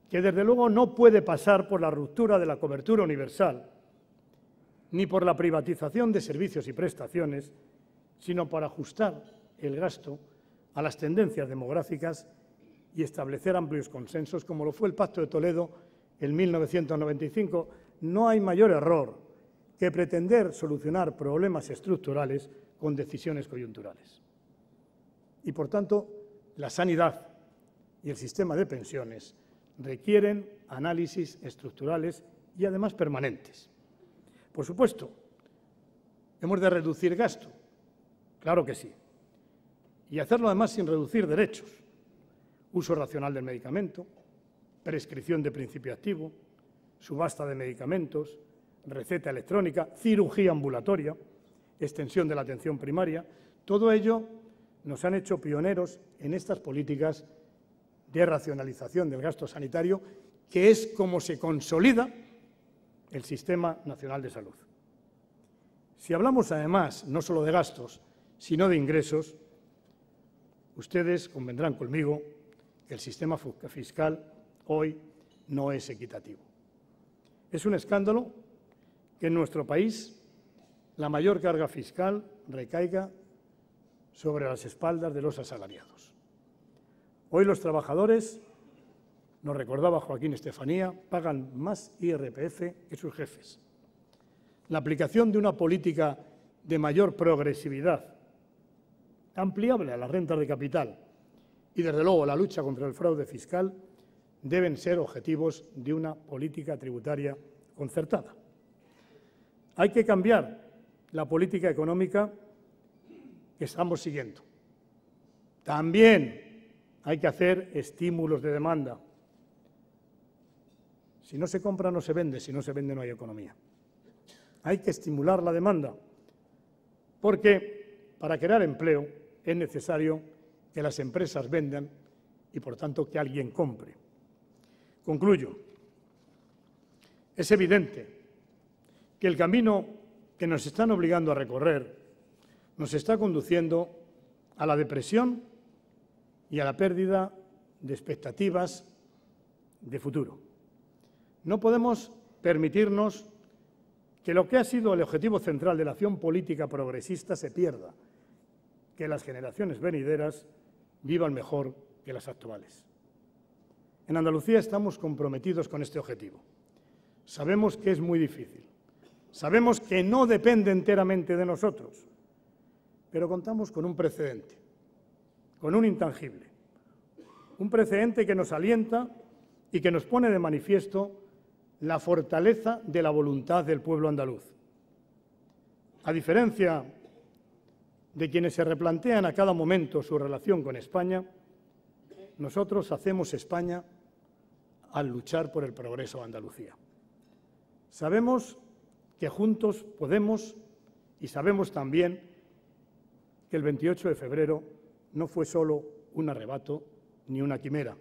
[SPEAKER 3] que desde luego no puede pasar por la ruptura de la cobertura universal, ni por la privatización de servicios y prestaciones, sino para ajustar el gasto a las tendencias demográficas y establecer amplios consensos, como lo fue el Pacto de Toledo en 1995. No hay mayor error que pretender solucionar problemas estructurales con decisiones coyunturales. Y, por tanto, la sanidad y el sistema de pensiones requieren análisis estructurales y, además, permanentes. Por supuesto, hemos de reducir gasto, claro que sí, y hacerlo, además, sin reducir derechos. Uso racional del medicamento, prescripción de principio activo, subasta de medicamentos, receta electrónica, cirugía ambulatoria, extensión de la atención primaria. Todo ello nos han hecho pioneros en estas políticas de racionalización del gasto sanitario, que es como se consolida el Sistema Nacional de Salud. Si hablamos, además, no solo de gastos, sino de ingresos, ustedes convendrán conmigo que el sistema fiscal hoy no es equitativo. Es un escándalo que en nuestro país la mayor carga fiscal recaiga sobre las espaldas de los asalariados. Hoy los trabajadores, nos recordaba Joaquín Estefanía, pagan más IRPF que sus jefes. La aplicación de una política de mayor progresividad, ampliable a las rentas de capital, y, desde luego, la lucha contra el fraude fiscal deben ser objetivos de una política tributaria concertada. Hay que cambiar la política económica que estamos siguiendo. También hay que hacer estímulos de demanda. Si no se compra, no se vende. Si no se vende, no hay economía. Hay que estimular la demanda, porque para crear empleo es necesario que las empresas vendan y, por tanto, que alguien compre. Concluyo. Es evidente que el camino que nos están obligando a recorrer nos está conduciendo a la depresión y a la pérdida de expectativas de futuro. No podemos permitirnos que lo que ha sido el objetivo central de la acción política progresista se pierda, que las generaciones venideras vivan mejor que las actuales. En Andalucía estamos comprometidos con este objetivo. Sabemos que es muy difícil, sabemos que no depende enteramente de nosotros, pero contamos con un precedente, con un intangible, un precedente que nos alienta y que nos pone de manifiesto la fortaleza de la voluntad del pueblo andaluz. A diferencia de quienes se replantean a cada momento su relación con España, nosotros hacemos España al luchar por el progreso de Andalucía. Sabemos que juntos podemos y sabemos también que el 28 de febrero no fue solo un arrebato ni una quimera,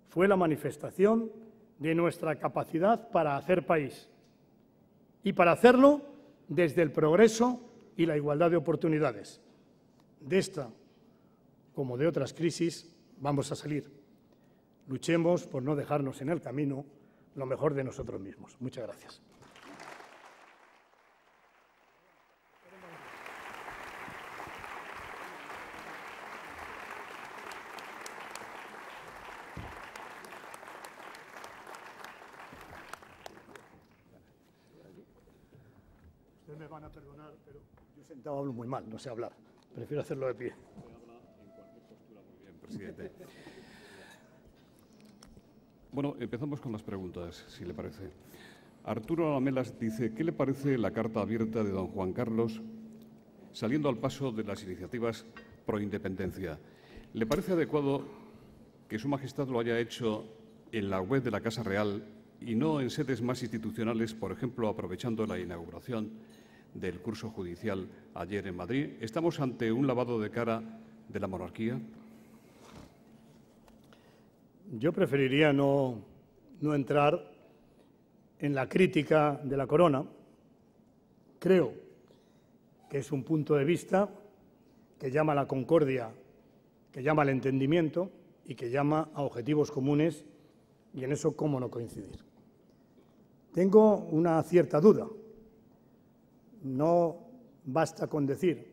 [SPEAKER 3] fue la manifestación de nuestra capacidad para hacer país y para hacerlo desde el progreso y la igualdad de oportunidades. De esta, como de otras crisis, vamos a salir. Luchemos por no dejarnos en el camino lo mejor de nosotros mismos. Muchas gracias. Ustedes me van a perdonar, pero yo sentado hablo muy mal, no sé hablar. Prefiero hacerlo de pie.
[SPEAKER 1] Presidente. Bueno, empezamos con las preguntas, si le parece. Arturo Lamelas dice, ¿qué le parece la carta abierta de don Juan Carlos saliendo al paso de las iniciativas pro independencia? ¿Le parece adecuado que Su Majestad lo haya hecho en la web de la Casa Real y no en sedes más institucionales, por ejemplo, aprovechando la inauguración del curso judicial ayer en Madrid? ¿Estamos ante un lavado de cara de la monarquía?
[SPEAKER 3] Yo preferiría no entrar en la crítica de la corona. Creo que es un punto de vista que llama a la concordia, que llama al entendimiento y que llama a objetivos comunes, y en eso cómo no coincidir. Tengo una cierta duda. No basta con decir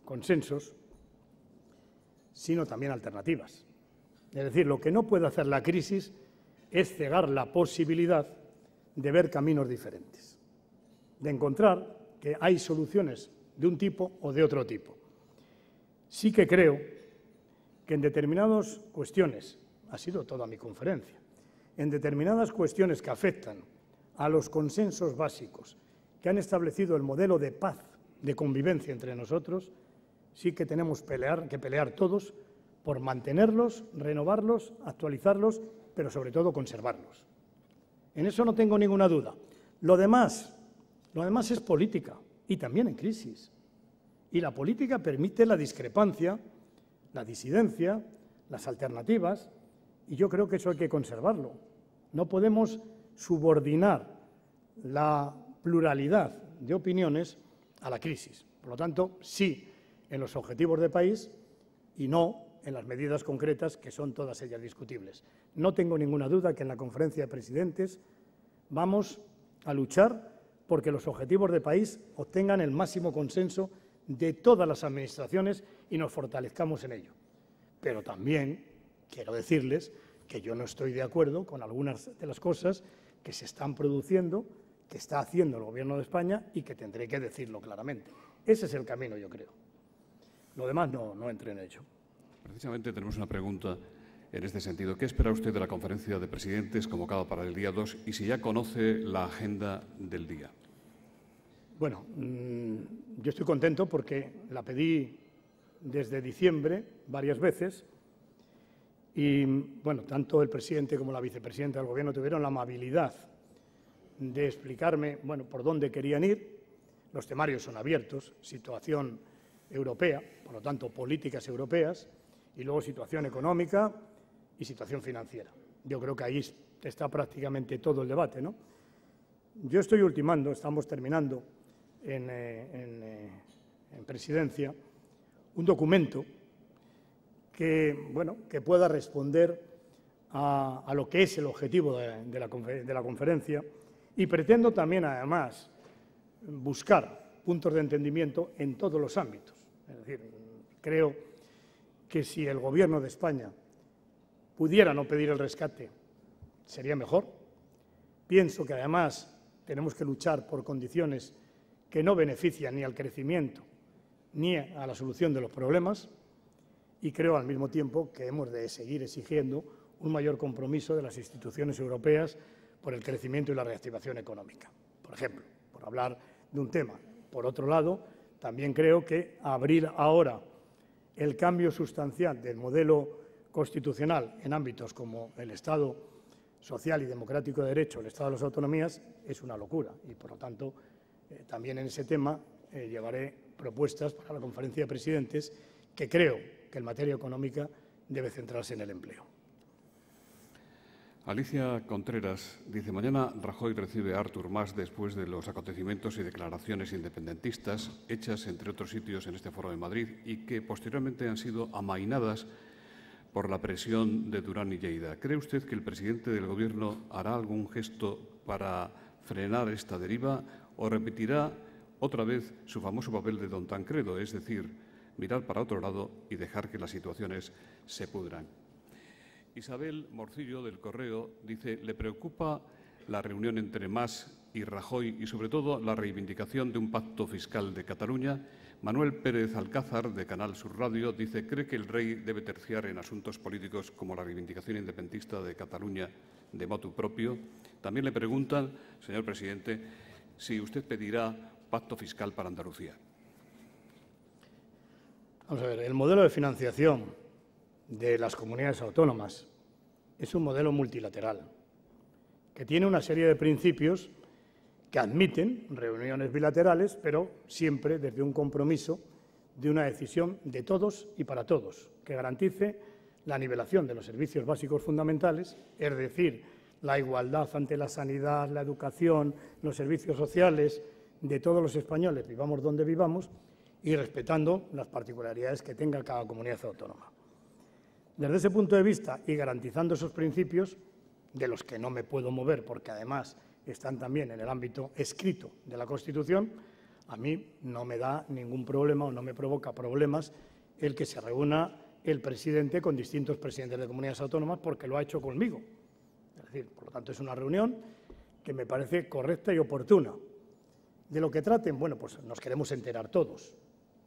[SPEAKER 3] consensos, sino también alternativas. Es decir, lo que no puede hacer la crisis es cegar la posibilidad de ver caminos diferentes, de encontrar que hay soluciones de un tipo o de otro tipo. Sí que creo que en determinadas cuestiones, ha sido toda mi conferencia, en determinadas cuestiones que afectan a los consensos básicos que han establecido el modelo de paz, de convivencia entre nosotros, sí que tenemos que pelear todos por mantenerlos, renovarlos, actualizarlos, pero sobre todo conservarlos. En eso no tengo ninguna duda. Lo demás es política y también en crisis. Y la política permite la discrepancia, la disidencia, las alternativas, y yo creo que eso hay que conservarlo. No podemos subordinar la pluralidad de opiniones a la crisis. Por lo tanto, sí en los objetivos de país y no en las medidas concretas, que son todas ellas discutibles. No tengo ninguna duda que en la conferencia de presidentes vamos a luchar porque los objetivos de país obtengan el máximo consenso de todas las administraciones y nos fortalezcamos en ello. Pero también quiero decirles que yo no estoy de acuerdo con algunas de las cosas que se están produciendo, que está haciendo el Gobierno de España y que tendré que decirlo claramente. Ese es el camino, yo creo. Lo demás no entre en ello.
[SPEAKER 1] Precisamente tenemos una pregunta en este sentido. ¿Qué espera usted de la conferencia de presidentes convocada para el día 2 y si ya conoce la agenda del día?
[SPEAKER 3] Bueno, yo estoy contento porque la pedí desde diciembre varias veces y, bueno, tanto el presidente como la vicepresidenta del Gobierno tuvieron la amabilidad de explicarme, bueno, por dónde querían ir. Los temarios son abiertos, situación europea, por lo tanto, políticas europeas, y luego situación económica y situación financiera. Yo creo que ahí está prácticamente todo el debate, ¿no? Yo estoy ultimando, estamos terminando en Presidencia un documento que, bueno, que pueda responder a lo que es el objetivo de la conferencia, y pretendo también, además, buscar puntos de entendimiento en todos los ámbitos. Es decir, creo que si el Gobierno de España pudiera no pedir el rescate, sería mejor. Pienso que, además, tenemos que luchar por condiciones que no benefician ni al crecimiento ni a la solución de los problemas, y creo, al mismo tiempo, que hemos de seguir exigiendo un mayor compromiso de las instituciones europeas por el crecimiento y la reactivación económica, por ejemplo, por hablar de un tema. Por otro lado, también creo que abrir ahora el cambio sustancial del modelo constitucional en ámbitos como el Estado social y democrático de derecho, el Estado de las autonomías, es una locura, y, por lo tanto, también en ese tema llevaré propuestas para la conferencia de presidentes, que creo que en materia económica debe centrarse en el empleo.
[SPEAKER 1] Alicia Contreras dice: mañana Rajoy recibe a Artur Mas después de los acontecimientos y declaraciones independentistas hechas, entre otros sitios, en este foro de Madrid, y que posteriormente han sido amainadas por la presión de Durán y Lleida. ¿Cree usted que el presidente del Gobierno hará algún gesto para frenar esta deriva o repetirá otra vez su famoso papel de don Tancredo, es decir, mirar para otro lado y dejar que las situaciones se pudran? Isabel Morcillo, del Correo, dice: le preocupa la reunión entre Mas y Rajoy y, sobre todo, la reivindicación de un pacto fiscal de Cataluña. Manuel Pérez Alcázar, de Canal Sur Radio, dice: ¿cree que el rey debe terciar en asuntos políticos como la reivindicación independentista de Cataluña de motu propio? También le preguntan, señor presidente, si usted pedirá pacto fiscal para Andalucía.
[SPEAKER 3] Vamos a ver, el modelo de financiación de las comunidades autónomas es un modelo multilateral que tiene una serie de principios que admiten reuniones bilaterales, pero siempre desde un compromiso de una decisión de todos y para todos, que garantice la nivelación de los servicios básicos fundamentales, es decir, la igualdad ante la sanidad, la educación, los servicios sociales de todos los españoles, vivamos donde vivamos, y respetando las particularidades que tenga cada comunidad autónoma. Desde ese punto de vista, y garantizando esos principios, de los que no me puedo mover porque además están también en el ámbito escrito de la Constitución, a mí no me da ningún problema o no me provoca problemas el que se reúna el presidente con distintos presidentes de comunidades autónomas, porque lo ha hecho conmigo. Es decir, por lo tanto, es una reunión que me parece correcta y oportuna. De lo que traten, bueno, pues nos queremos enterar todos.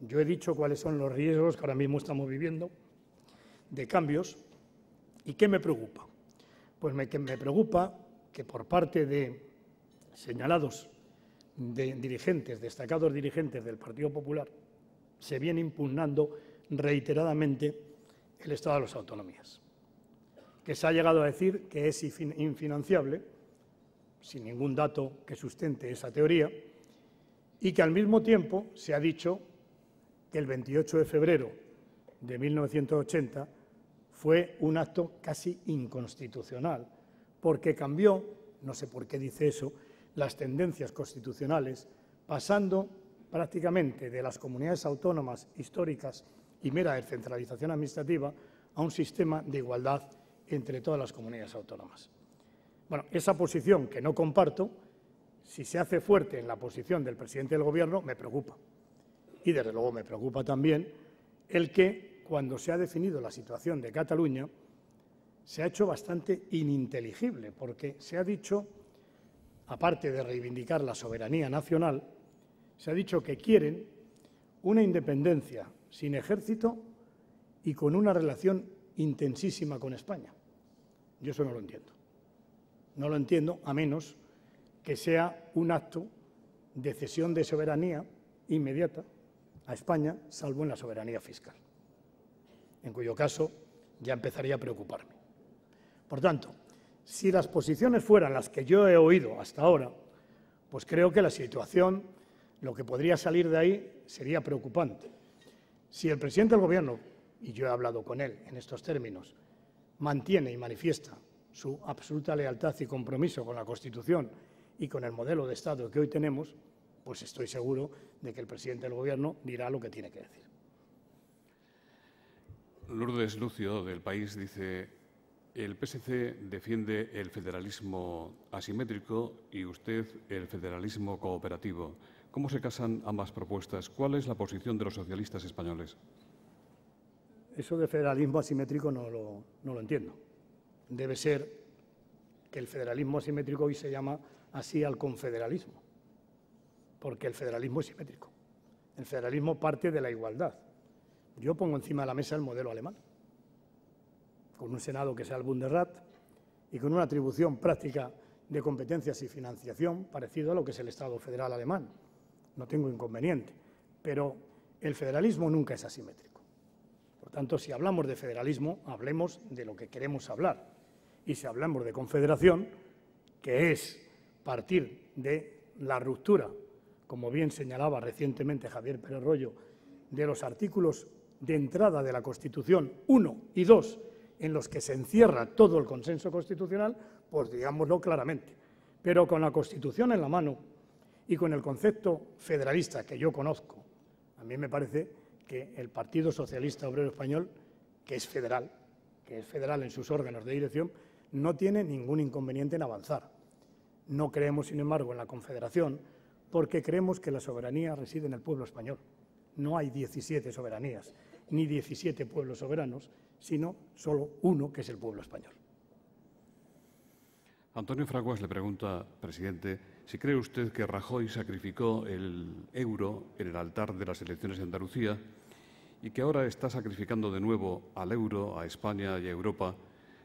[SPEAKER 3] Yo he dicho cuáles son los riesgos que ahora mismo estamos viviendo de cambios. ¿Y qué me preocupa? Pues me preocupa que por parte de señalados de dirigentes, destacados dirigentes del Partido Popular, se viene impugnando reiteradamente el Estado de las autonomías, que se ha llegado a decir que es infinanciable, sin ningún dato que sustente esa teoría, y que al mismo tiempo se ha dicho que el 28 de febrero de 1980 fue un acto casi inconstitucional, porque cambió, no sé por qué dice eso, las tendencias constitucionales, pasando prácticamente de las comunidades autónomas históricas y mera descentralización administrativa a un sistema de igualdad entre todas las comunidades autónomas. Bueno, esa posición que no comparto, si se hace fuerte en la posición del presidente del Gobierno, me preocupa. Y, desde luego, me preocupa también el que, cuando se ha definido la situación de Cataluña, se ha hecho bastante ininteligible, porque se ha dicho, aparte de reivindicar la soberanía nacional, se ha dicho que quieren una independencia sin ejército y con una relación intensísima con España. Yo eso no lo entiendo. No lo entiendo, a menos que sea un acto de cesión de soberanía inmediata a España, salvo en la soberanía fiscal, en cuyo caso ya empezaría a preocuparme. Por tanto, si las posiciones fueran las que yo he oído hasta ahora, pues creo que la situación, lo que podría salir de ahí, sería preocupante. Si el presidente del Gobierno, y yo he hablado con él en estos términos, mantiene y manifiesta su absoluta lealtad y compromiso con la Constitución y con el modelo de Estado que hoy tenemos, pues estoy seguro de que el presidente del Gobierno dirá lo que tiene que decir.
[SPEAKER 1] Lourdes Lucio, del País, dice: el PSC defiende el federalismo asimétrico y usted el federalismo cooperativo. ¿Cómo se casan ambas propuestas? ¿Cuál es la posición de los socialistas españoles?
[SPEAKER 3] Eso de federalismo asimétrico no lo entiendo. Debe ser que el federalismo asimétrico hoy se llama así al confederalismo, porque el federalismo es simétrico. El federalismo parte de la igualdad. Yo pongo encima de la mesa el modelo alemán, con un Senado que sea el Bundesrat y con una atribución práctica de competencias y financiación parecido a lo que es el Estado federal alemán. No tengo inconveniente, pero el federalismo nunca es asimétrico. Por tanto, si hablamos de federalismo, hablemos de lo que queremos hablar. Y si hablamos de confederación, que es partir de la ruptura, como bien señalaba recientemente Javier Pérez Royo, de los artículos de entrada de la Constitución 1 y 2, en los que se encierra todo el consenso constitucional, pues digámoslo claramente. Pero con la Constitución en la mano y con el concepto federalista que yo conozco, a mí me parece que el Partido Socialista Obrero Español, que es federal en sus órganos de dirección, no tiene ningún inconveniente en avanzar. No creemos, sin embargo, en la confederación, porque creemos que la soberanía reside en el pueblo español. No hay 17 soberanías, ni 17 pueblos soberanos, sino solo uno, que es el pueblo español.
[SPEAKER 1] Antonio Fraguas le pregunta, presidente, si cree usted que Rajoy sacrificó el euro en el altar de las elecciones de Andalucía y que ahora está sacrificando de nuevo al euro, a España y a Europa,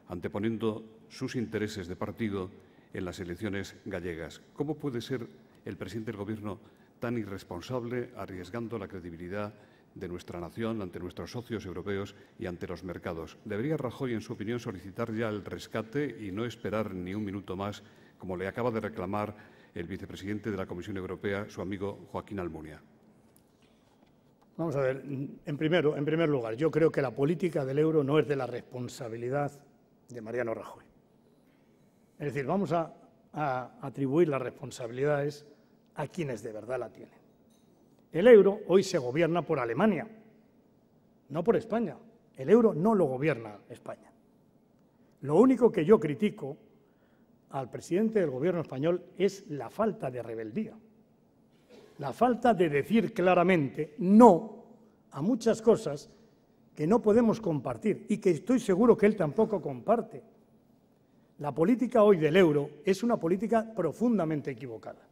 [SPEAKER 1] anteponiendo sus intereses de partido en las elecciones gallegas. ¿Cómo puede ser el presidente del Gobierno tan irresponsable, arriesgando la credibilidad de nuestra nación ante nuestros socios europeos y ante los mercados? ¿Debería Rajoy, en su opinión, solicitar ya el rescate y no esperar ni un minuto más, como le acaba de reclamar el vicepresidente de la Comisión Europea, su amigo Joaquín Almunia?
[SPEAKER 3] Vamos a ver, en primer lugar, yo creo que la política del euro no es de la responsabilidad de Mariano Rajoy. Es decir, vamos a atribuir las responsabilidades a quienes de verdad la tienen. El euro hoy se gobierna por Alemania, no por España. El euro no lo gobierna España. Lo único que yo critico al presidente del Gobierno español es la falta de rebeldía, la falta de decir claramente no a muchas cosas que no podemos compartir y que estoy seguro que él tampoco comparte. La política hoy del euro es una política profundamente equivocada,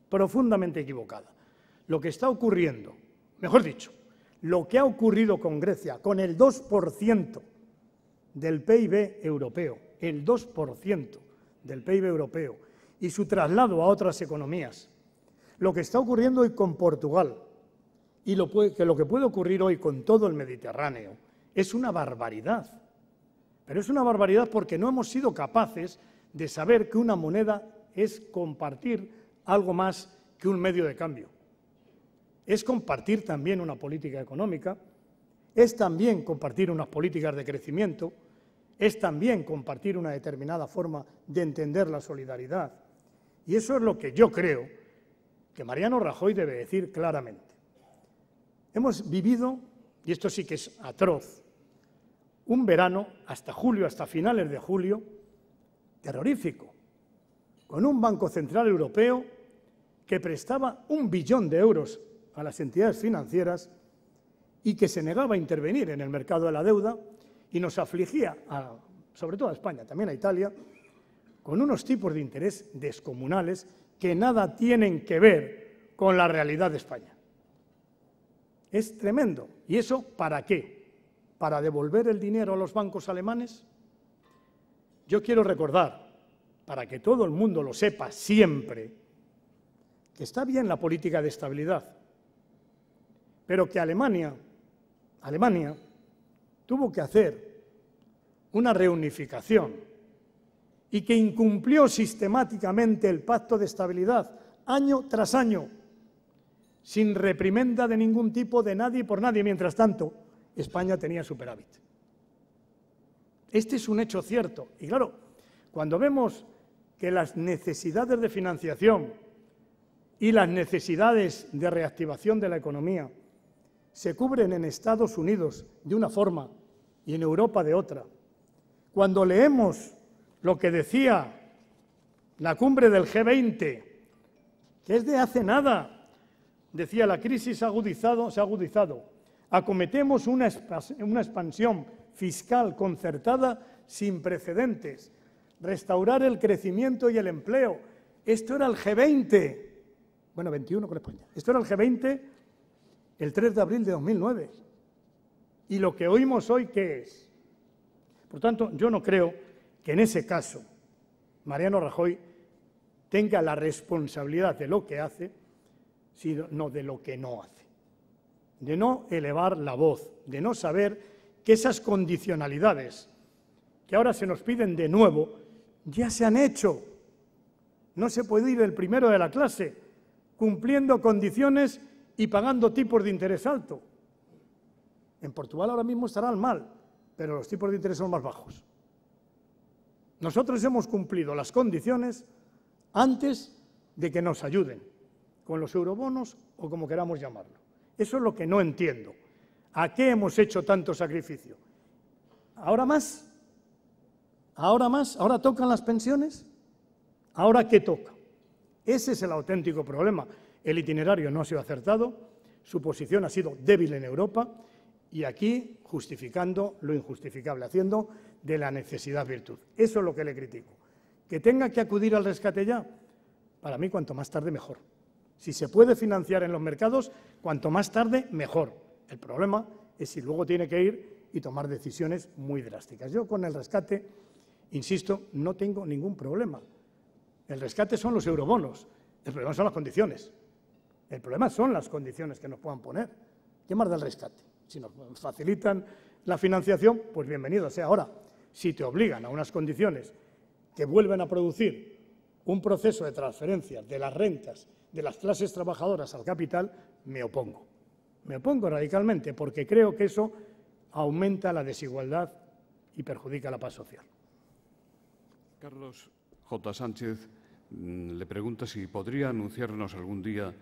[SPEAKER 3] profundamente equivocada. Lo que está ocurriendo, mejor dicho, lo que ha ocurrido con Grecia, con el 2% del PIB europeo, el 2% del PIB europeo, y su traslado a otras economías, lo que está ocurriendo hoy con Portugal y lo que puede ocurrir hoy con todo el Mediterráneo, es una barbaridad. Pero es una barbaridad porque no hemos sido capaces de saber que una moneda es compartir algo más que un medio de cambio. Es compartir también una política económica, es también compartir unas políticas de crecimiento, es también compartir una determinada forma de entender la solidaridad. Y eso es lo que yo creo que Mariano Rajoy debe decir claramente. Hemos vivido, y esto sí que es atroz, un verano hasta julio, hasta finales de julio, terrorífico, con un Banco Central Europeo que prestaba 1 billón de euros a las entidades financieras y que se negaba a intervenir en el mercado de la deuda y nos afligía, sobre todo a España, también a Italia, con unos tipos de interés descomunales que nada tienen que ver con la realidad de España. Es tremendo. ¿Y eso para qué? ¿Para devolver el dinero a los bancos alemanes? Yo quiero recordar, para que todo el mundo lo sepa siempre, que está bien la política de estabilidad, pero que Alemania tuvo que hacer una reunificación y que incumplió sistemáticamente el pacto de estabilidad año tras año, sin reprimenda de ningún tipo de nadie y por nadie. Mientras tanto, España tenía superávit. Este es un hecho cierto. Y claro, cuando vemos que las necesidades de financiación y las necesidades de reactivación de la economía se cubren en Estados Unidos de una forma y en Europa de otra, cuando leemos lo que decía la cumbre del G20, que es de hace nada, decía: la crisis se ha agudizado, acometemos una expansión fiscal concertada sin precedentes, restaurar el crecimiento y el empleo. Esto era el G20, bueno, 21 con España, esto era el G20 el 3 de abril de 2009. Y lo que oímos hoy, ¿qué es? Por tanto, yo no creo que en ese caso Mariano Rajoy tenga la responsabilidad de lo que hace, sino de lo que no hace. De no elevar la voz, de no saber que esas condicionalidades que ahora se nos piden de nuevo ya se han hecho. No se puede ir el primero de la clase cumpliendo condiciones y pagando tipos de interés alto. En Portugal ahora mismo estarán mal, pero los tipos de interés son más bajos. Nosotros hemos cumplido las condiciones antes de que nos ayuden, con los eurobonos o como queramos llamarlo. Eso es lo que no entiendo. ¿A qué hemos hecho tanto sacrificio? ¿Ahora más? ¿Ahora más? ¿Ahora tocan las pensiones? ¿Ahora qué toca? Ese es el auténtico problema. El itinerario no ha sido acertado, su posición ha sido débil en Europa y aquí justificando lo injustificable, haciendo de la necesidad virtud. Eso es lo que le critico. Que tenga que acudir al rescate ya, para mí cuanto más tarde mejor. Si se puede financiar en los mercados, cuanto más tarde mejor. El problema es si luego tiene que ir y tomar decisiones muy drásticas. Yo con el rescate, insisto, no tengo ningún problema. El rescate son los eurobonos, el problema son las condiciones. El problema son las condiciones que nos puedan poner. ¿Qué más del rescate? Si nos facilitan la financiación, pues bienvenido sea. Ahora, si te obligan a unas condiciones que vuelven a producir un proceso de transferencia de las rentas de las clases trabajadoras al capital, me opongo. Me opongo radicalmente porque creo que eso aumenta la desigualdad y perjudica la paz social.
[SPEAKER 1] Carlos J. Sánchez le pregunta si podría anunciarnos algún día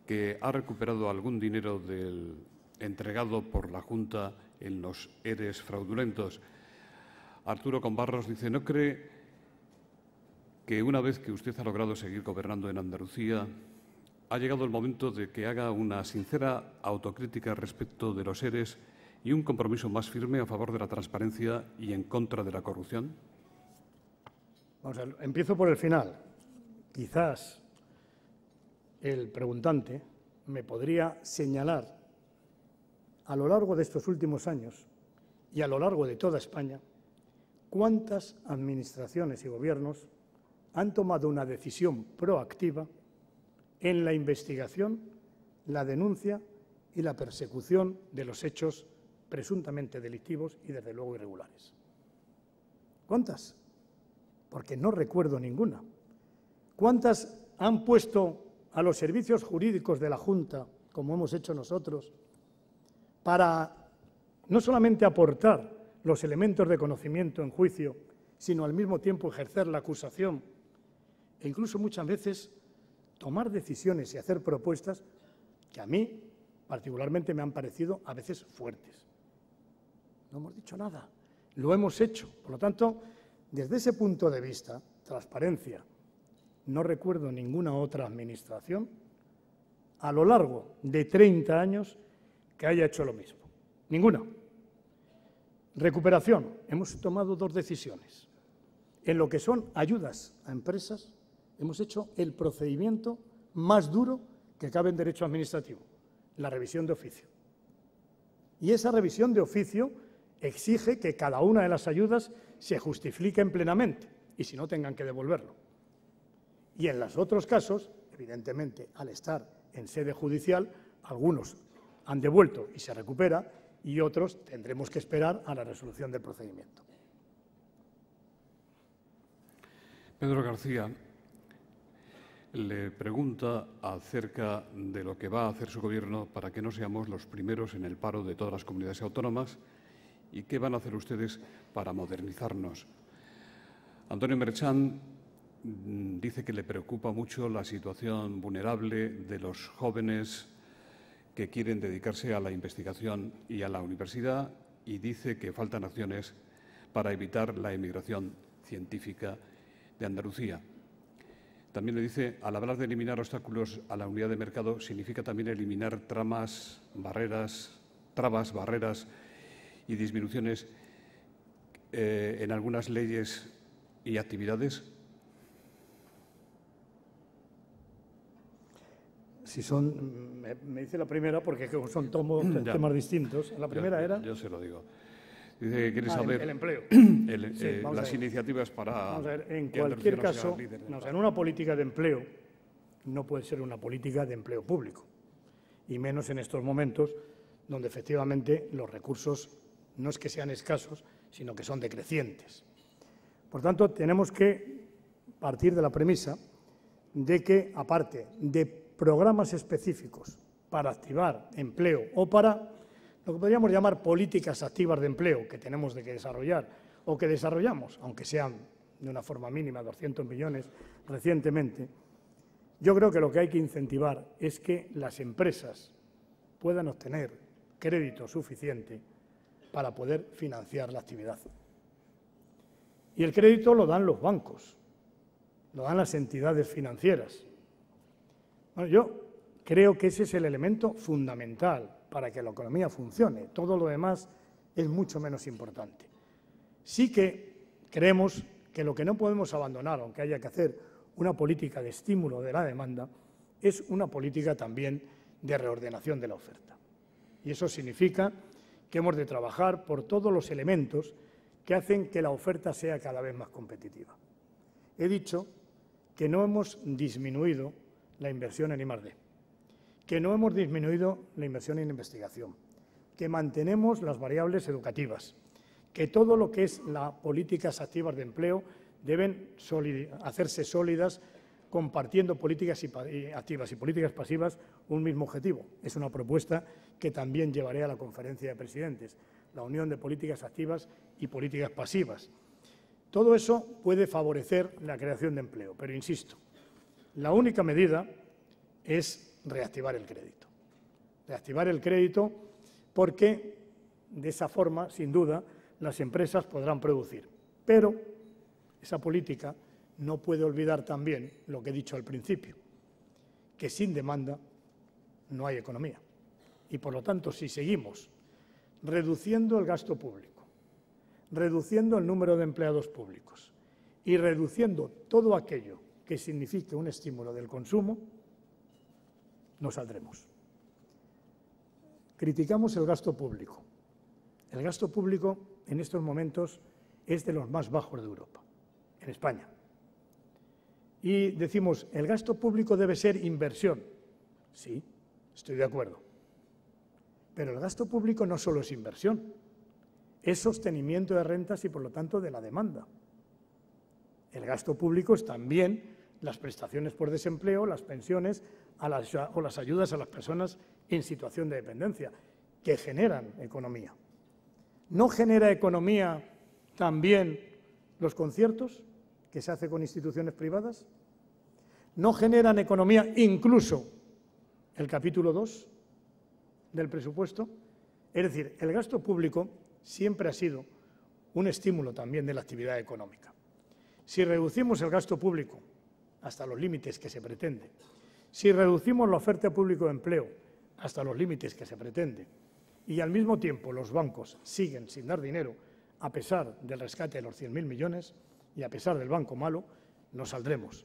[SPEAKER 1] que ha recuperado algún dinero del entregado por la Junta en los ERES fraudulentos. Arturo Combarros dice: ¿no cree que una vez que usted ha logrado seguir gobernando en Andalucía, ha llegado el momento de que haga una sincera autocrítica respecto de los ERES y un compromiso más firme a favor de la transparencia y en contra de la corrupción?
[SPEAKER 3] Vamos a ver, empiezo por el final. Quizás el preguntante me podría señalar a lo largo de estos últimos años y a lo largo de toda España cuántas administraciones y gobiernos han tomado una decisión proactiva en la investigación, la denuncia y la persecución de los hechos presuntamente delictivos y, desde luego, irregulares. ¿Cuántas? Porque no recuerdo ninguna. ¿Cuántas han puesto a los servicios jurídicos de la Junta, como hemos hecho nosotros, para no solamente aportar los elementos de conocimiento en juicio, sino al mismo tiempo ejercer la acusación e incluso muchas veces tomar decisiones y hacer propuestas que a mí particularmente me han parecido a veces fuertes? No hemos dicho nada, lo hemos hecho. Por lo tanto, desde ese punto de vista, transparencia, no recuerdo ninguna otra administración a lo largo de 30 años que haya hecho lo mismo. Ninguna. Recuperación. Hemos tomado dos decisiones. En lo que son ayudas a empresas, hemos hecho el procedimiento más duro que cabe en derecho administrativo, la revisión de oficio. Y esa revisión de oficio exige que cada una de las ayudas se justifiquen plenamente y si no tengan que devolverlo. Y en los otros casos, evidentemente, al estar en sede judicial, algunos han devuelto y se recupera y otros tendremos que esperar a la resolución del procedimiento.
[SPEAKER 1] Pedro García le pregunta acerca de lo que va a hacer su gobierno para que no seamos los primeros en el paro de todas las comunidades autónomas y qué van a hacer ustedes para modernizarnos. Antonio Merchán dice que le preocupa mucho la situación vulnerable de los jóvenes que quieren dedicarse a la investigación y a la universidad, y dice que faltan acciones para evitar la emigración científica de Andalucía. También le dice, al hablar de eliminar obstáculos a la unidad de mercado, significa también eliminar trabas, barreras y disminuciones en algunas leyes y actividades.
[SPEAKER 3] Si son, me dice la primera porque son temas distintos. La primera era...
[SPEAKER 1] Yo se lo digo. Dice que quiere saber
[SPEAKER 3] el empleo.
[SPEAKER 1] Las iniciativas para...
[SPEAKER 3] Vamos a ver, en cualquier caso, en una política de empleo no puede ser una política de empleo público, y menos en estos momentos donde efectivamente los recursos no es que sean escasos, sino que son decrecientes. Por tanto, tenemos que partir de la premisa de que, aparte de programas específicos para activar empleo o para lo que podríamos llamar políticas activas de empleo que tenemos que desarrollar o que desarrollamos, aunque sean de una forma mínima, 200 millones recientemente, yo creo que lo que hay que incentivar es que las empresas puedan obtener crédito suficiente para poder financiar la actividad. Y el crédito lo dan los bancos, lo dan las entidades financieras. Bueno, yo creo que ese es el elemento fundamental para que la economía funcione. Todo lo demás es mucho menos importante. Sí que creemos que lo que no podemos abandonar, aunque haya que hacer una política de estímulo de la demanda, es una política también de reordenación de la oferta. Y eso significa que hemos de trabajar por todos los elementos que hacen que la oferta sea cada vez más competitiva. He dicho que no hemos disminuido la inversión en I+D, que no hemos disminuido la inversión en investigación, que mantenemos las variables educativas, que todo lo que es las políticas activas de empleo deben hacerse sólidas, compartiendo políticas activas y políticas pasivas un mismo objetivo. Es una propuesta que también llevaré a la conferencia de presidentes, la unión de políticas activas y políticas pasivas. Todo eso puede favorecer la creación de empleo, pero insisto, la única medida es reactivar el crédito. Reactivar el crédito porque de esa forma, sin duda, las empresas podrán producir. Pero esa política no puede olvidar también lo que he dicho al principio, que sin demanda no hay economía. Y por lo tanto, si seguimos reduciendo el gasto público, reduciendo el número de empleados públicos y reduciendo todo aquello que signifique un estímulo del consumo, no saldremos. Criticamos el gasto público. El gasto público en estos momentos es de los más bajos de Europa, en España. Y decimos, el gasto público debe ser inversión. Sí, estoy de acuerdo. Pero el gasto público no solo es inversión, es sostenimiento de rentas y, por lo tanto, de la demanda. El gasto público es también las prestaciones por desempleo, las pensiones o las ayudas a las personas en situación de dependencia, que generan economía. ¿No genera economía también los conciertos que se hace con instituciones privadas? ¿No generan economía incluso el capítulo 2 del presupuesto? Es decir, el gasto público siempre ha sido un estímulo también de la actividad económica. Si reducimos el gasto público hasta los límites que se pretende, si reducimos la oferta pública de empleo hasta los límites que se pretende, y al mismo tiempo los bancos siguen sin dar dinero a pesar del rescate de los 100.000 millones y a pesar del banco malo, no saldremos.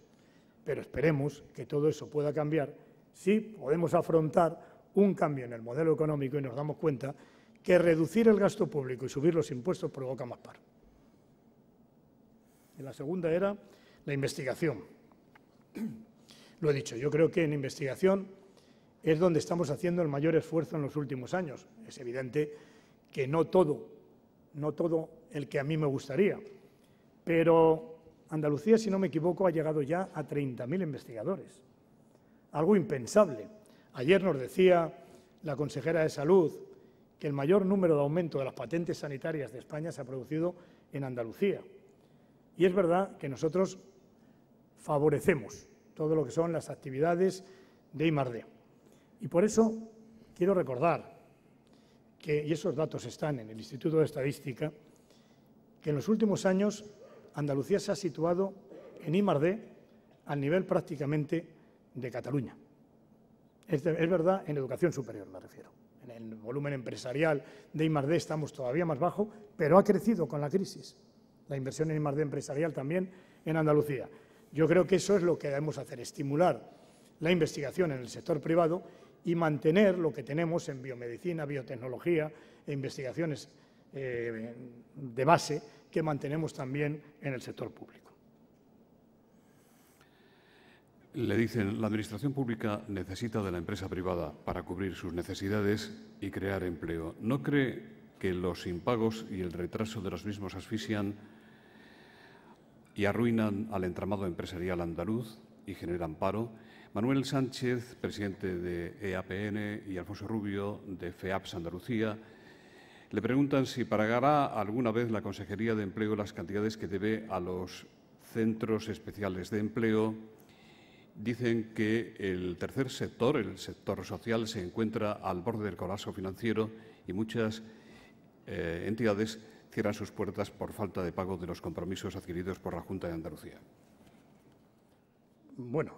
[SPEAKER 3] Pero esperemos que todo eso pueda cambiar si podemos afrontar un cambio en el modelo económico y nos damos cuenta que reducir el gasto público y subir los impuestos provoca más paro. Y la segunda era la investigación. Lo he dicho, yo creo que en investigación es donde estamos haciendo el mayor esfuerzo en los últimos años. Es evidente que no todo el que a mí me gustaría, pero Andalucía, si no me equivoco, ha llegado ya a 30.000 investigadores. Algo impensable. Ayer nos decía la consejera de Salud que el mayor número de aumento de las patentes sanitarias de España se ha producido en Andalucía. Y es verdad que nosotros favorecemos todo lo que son las actividades de I+D. Y por eso quiero recordar que, y esos datos están en el Instituto de Estadística, que en los últimos años Andalucía se ha situado en I+D al nivel prácticamente de Cataluña. Es verdad, en educación superior me refiero. En el volumen empresarial de I+D estamos todavía más bajo, pero ha crecido con la crisis. La inversión en I+D empresarial también en Andalucía. Yo creo que eso es lo que debemos hacer, estimular la investigación en el sector privado y mantener lo que tenemos en biomedicina, biotecnología e investigaciones de base que mantenemos también en el sector público.
[SPEAKER 1] Le dicen, la administración pública necesita de la empresa privada para cubrir sus necesidades y crear empleo. ¿No cree que los impagos y el retraso de los mismos asfixian y arruinan al entramado empresarial andaluz y generan paro? Manuel Sánchez, presidente de EAPN, y Alfonso Rubio, de FEAPS Andalucía, le preguntan si pagará alguna vez la Consejería de Empleo las cantidades que debe a los centros especiales de empleo. Dicen que el tercer sector, el sector social, se encuentra al borde del colapso financiero y muchas entidades cierran sus puertas por falta de pago de los compromisos adquiridos por la Junta de Andalucía.
[SPEAKER 3] Bueno,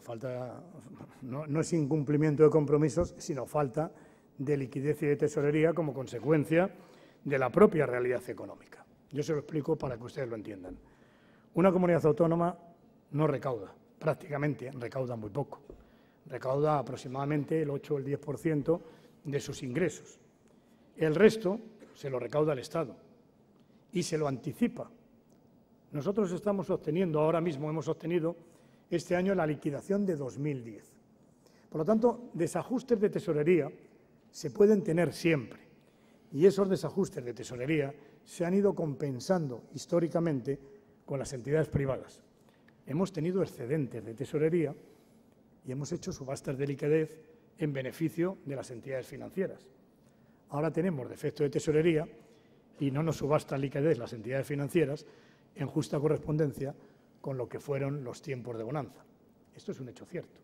[SPEAKER 3] no es incumplimiento de compromisos, sino falta de liquidez y de tesorería como consecuencia de la propia realidad económica. Yo se lo explico para que ustedes lo entiendan. Una comunidad autónoma no recauda, prácticamente recauda muy poco. Recauda aproximadamente el 8 o el 10% de sus ingresos. El resto se lo recauda el Estado y se lo anticipa. Nosotros estamos obteniendo, ahora mismo hemos obtenido este año la liquidación de 2010. Por lo tanto, desajustes de tesorería se pueden tener siempre y esos desajustes de tesorería se han ido compensando históricamente con las entidades privadas. Hemos tenido excedentes de tesorería y hemos hecho subastas de liquidez en beneficio de las entidades financieras. Ahora tenemos defecto de tesorería y no nos subastan liquidez las entidades financieras en justa correspondencia con lo que fueron los tiempos de bonanza. Esto es un hecho cierto.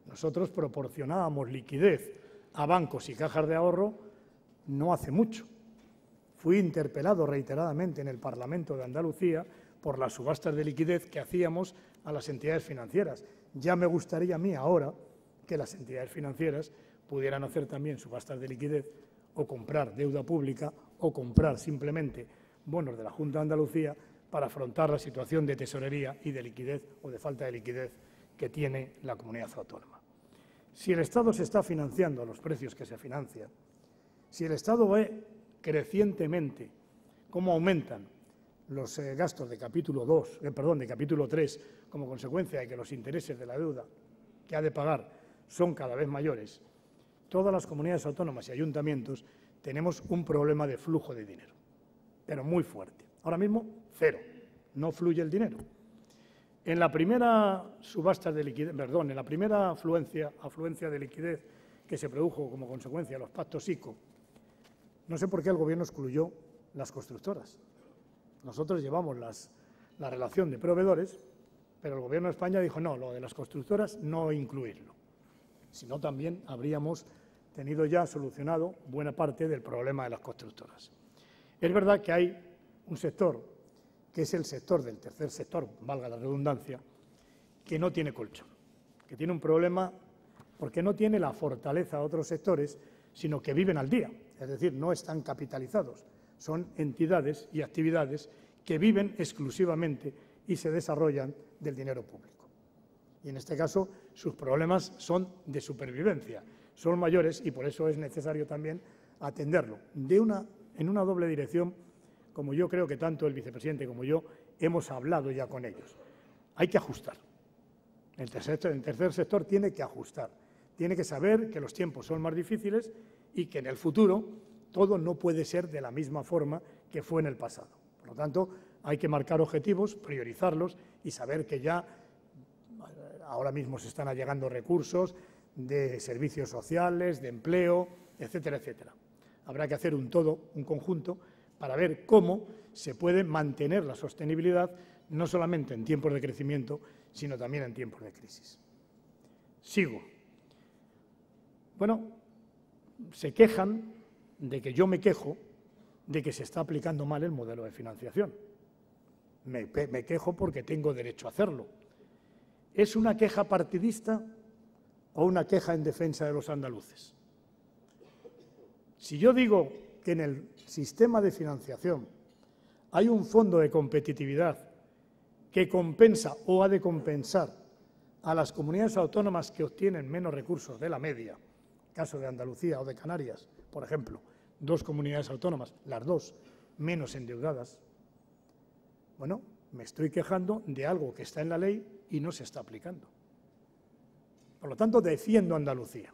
[SPEAKER 3] Nosotros proporcionábamos liquidez a bancos y cajas de ahorro no hace mucho. Fui interpelado reiteradamente en el Parlamento de Andalucía por las subastas de liquidez que hacíamos a las entidades financieras. Ya me gustaría a mí ahora que las entidades financieras pudieran hacer también subastas de liquidez o comprar deuda pública o comprar simplemente bonos de la Junta de Andalucía para afrontar la situación de tesorería y de liquidez o de falta de liquidez que tiene la comunidad autónoma. Si el Estado se está financiando a los precios que se financian, si el Estado ve crecientemente cómo aumentan los gastos de capítulo 3 como consecuencia de que los intereses de la deuda que ha de pagar son cada vez mayores, todas las comunidades autónomas y ayuntamientos tenemos un problema de flujo de dinero, pero muy fuerte. Ahora mismo, cero, no fluye el dinero. En la primera subasta de liquidez, en la primera afluencia de liquidez que se produjo como consecuencia de los pactos ICO, no sé por qué el Gobierno excluyó las constructoras. Nosotros llevamos la relación de proveedores, pero el Gobierno de España dijo no, lo de las constructoras no incluirlo. Si no, también habríamos tenido ya solucionado buena parte del problema de las constructoras. Es verdad que hay un sector, que es el sector del tercer sector, valga la redundancia, que no tiene colchón, que tiene un problema porque no tiene la fortaleza de otros sectores, sino que viven al día, es decir, no están capitalizados. Son entidades y actividades que viven exclusivamente y se desarrollan del dinero público. Y en este caso, sus problemas son de supervivencia, son mayores y por eso es necesario también atenderlo en una doble dirección, como yo creo que tanto el vicepresidente como yo hemos hablado ya con ellos. Hay que ajustar. El tercer sector tiene que ajustar, tiene que saber que los tiempos son más difíciles y que en el futuro todo no puede ser de la misma forma que fue en el pasado. Por lo tanto, hay que marcar objetivos, priorizarlos y saber que ya ahora mismo se están allegando recursos de servicios sociales, de empleo, etcétera, etcétera. Habrá que hacer un conjunto, para ver cómo se puede mantener la sostenibilidad, no solamente en tiempos de crecimiento, sino también en tiempos de crisis. Sigo. Bueno, se quejan de que yo me quejo de que se está aplicando mal el modelo de financiación. Me quejo porque tengo derecho a hacerlo. ¿Es una queja partidista o una queja en defensa de los andaluces? Si yo digo que en el sistema de financiación hay un fondo de competitividad que compensa o ha de compensar a las comunidades autónomas que obtienen menos recursos de la media, caso de Andalucía o de Canarias, por ejemplo, dos comunidades autónomas, las dos menos endeudadas, bueno, me estoy quejando de algo que está en la ley y no se está aplicando. Por lo tanto, defiendo a Andalucía.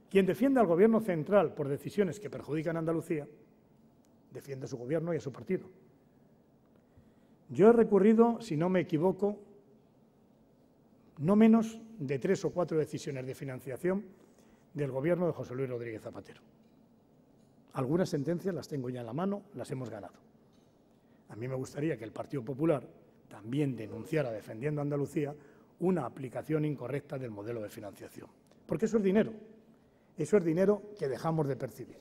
[SPEAKER 3] Quien defiende al Gobierno central por decisiones que perjudican a Andalucía, defiende a su Gobierno y a su partido. Yo he recurrido, si no me equivoco, no menos de 3 o 4 decisiones de financiación del Gobierno de José Luis Rodríguez Zapatero. Algunas sentencias las tengo ya en la mano, las hemos ganado. A mí me gustaría que el Partido Popular también denunciara, defendiendo a Andalucía, una aplicación incorrecta del modelo de financiación. Porque eso es dinero que dejamos de percibir.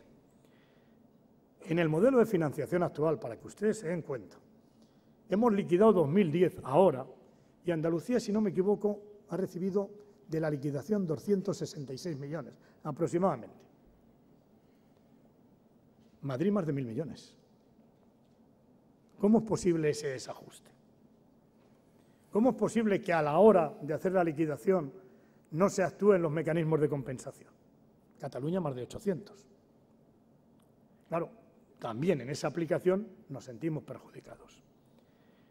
[SPEAKER 3] En el modelo de financiación actual, para que ustedes se den cuenta, hemos liquidado 2010 ahora y Andalucía, si no me equivoco, ha recibido de la liquidación 266 millones aproximadamente. Madrid más de 1.000 millones. ¿Cómo es posible ese desajuste? ¿Cómo es posible que a la hora de hacer la liquidación no se actúen los mecanismos de compensación? Cataluña más de 800. Claro, también en esa aplicación nos sentimos perjudicados.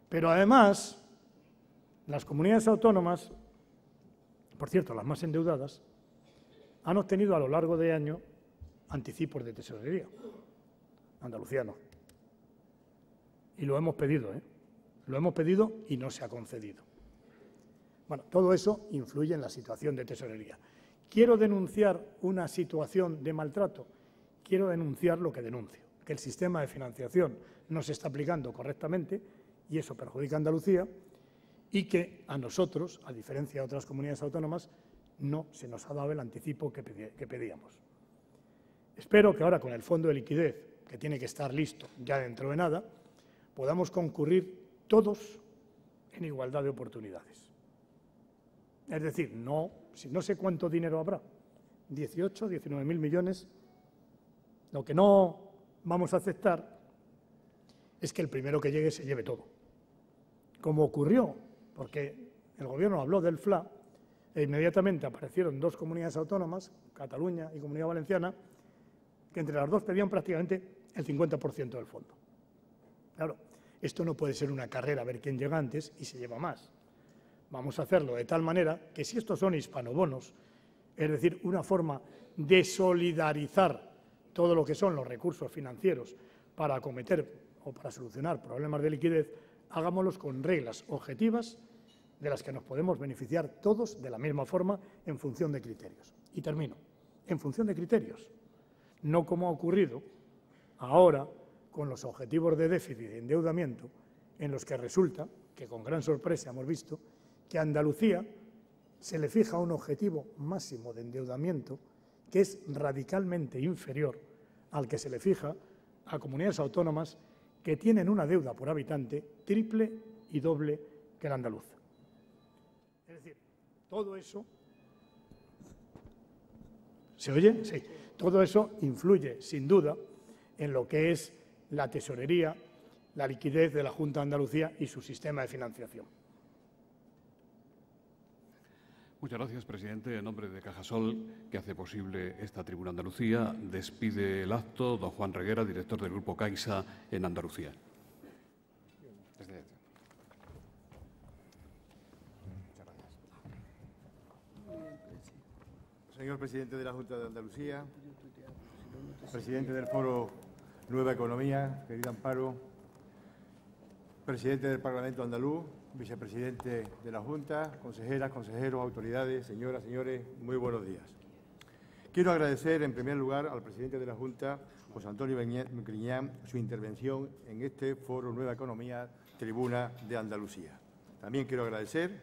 [SPEAKER 3] Pero además, las comunidades autónomas, por cierto, las más endeudadas, han obtenido a lo largo de año anticipos de tesorería. Andalucía no. Y lo hemos pedido, ¿eh? Lo hemos pedido y no se ha concedido. Bueno, todo eso influye en la situación de tesorería. ¿Quiero denunciar una situación de maltrato? Quiero denunciar lo que denuncio, que el sistema de financiación no se está aplicando correctamente y eso perjudica a Andalucía y que a nosotros, a diferencia de otras comunidades autónomas, no se nos ha dado el anticipo que pedíamos. Espero que ahora con el fondo de liquidez, que tiene que estar listo ya dentro de nada, podamos concurrir todos en igualdad de oportunidades. Es decir, no sé cuánto dinero habrá, 18, 19.000 millones. Lo que no vamos a aceptar es que el primero que llegue se lleve todo. Como ocurrió, porque el Gobierno habló del FLA e inmediatamente aparecieron dos comunidades autónomas, Cataluña y Comunidad Valenciana, que entre las dos pedían prácticamente el 50% del fondo. Claro, esto no puede ser una carrera a ver quién llega antes y se lleva más. Vamos a hacerlo de tal manera que si estos son hispanobonos, es decir, una forma de solidarizar todo lo que son los recursos financieros para acometer o para solucionar problemas de liquidez, hagámoslos con reglas objetivas de las que nos podemos beneficiar todos de la misma forma en función de criterios. Y termino. En función de criterios. No como ha ocurrido ahora con los objetivos de déficit y de endeudamiento, en los que resulta que con gran sorpresa hemos visto que a Andalucía se le fija un objetivo máximo de endeudamiento que es radicalmente inferior al que se le fija a comunidades autónomas que tienen una deuda por habitante triple y doble que la andaluza. Es decir, todo eso... ¿Se oye? Sí. Todo eso influye, sin duda, en lo que es la tesorería, la liquidez de la Junta de Andalucía y su sistema de financiación.
[SPEAKER 1] Muchas gracias, presidente. En nombre de Cajasol, que hace posible esta Tribuna Andalucía, despide el acto don Juan Reguera, director del Grupo Caixa en Andalucía.
[SPEAKER 4] Señor presidente de la Junta de Andalucía, presidente del Foro Nueva Economía, querido Amparo, presidente del Parlamento andaluz, vicepresidente de la Junta, consejeras, consejeros, autoridades, señoras, señores, muy buenos días. Quiero agradecer en primer lugar al presidente de la Junta, José Antonio Griñán, su intervención en este Foro Nueva Economía, Tribuna de Andalucía. También quiero agradecer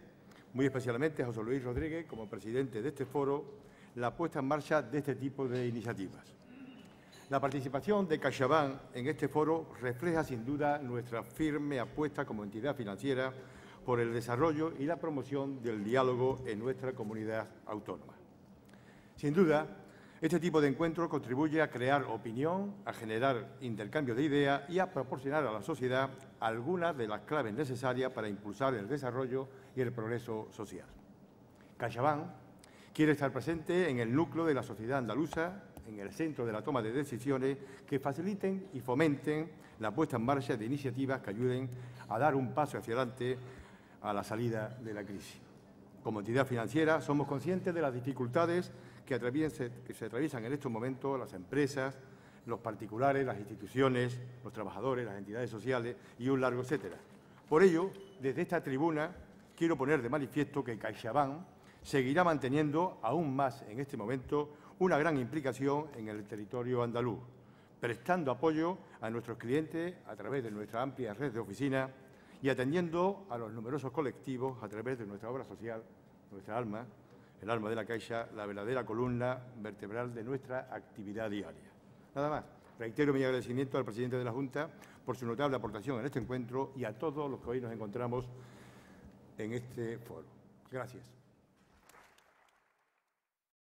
[SPEAKER 4] muy especialmente a José Luis Rodríguez, como presidente de este foro, la puesta en marcha de este tipo de iniciativas. La participación de CaixaBank en este foro refleja sin duda nuestra firme apuesta como entidad financiera por el desarrollo y la promoción del diálogo en nuestra comunidad autónoma. Sin duda, este tipo de encuentro contribuye a crear opinión, a generar intercambio de ideas y a proporcionar a la sociedad algunas de las claves necesarias para impulsar el desarrollo y el progreso social. CaixaBank quiere estar presente en el núcleo de la sociedad andaluza, en el centro de la toma de decisiones que faciliten y fomenten la puesta en marcha de iniciativas que ayuden a dar un paso hacia adelante a la salida de la crisis. Como entidad financiera somos conscientes de las dificultades que se atraviesan en estos momentos las empresas, los particulares, las instituciones, los trabajadores, las entidades sociales y un largo etcétera. Por ello, desde esta tribuna quiero poner de manifiesto que CaixaBank seguirá manteniendo aún más en este momento una gran implicación en el territorio andaluz, prestando apoyo a nuestros clientes a través de nuestra amplia red de oficinas y atendiendo a los numerosos colectivos a través de nuestra obra social, nuestra alma, el alma de la Caixa, la verdadera columna vertebral de nuestra actividad diaria. Nada más. Reitero mi agradecimiento al presidente de la Junta por su notable aportación en este encuentro y a todos los que hoy nos encontramos en este foro. Gracias.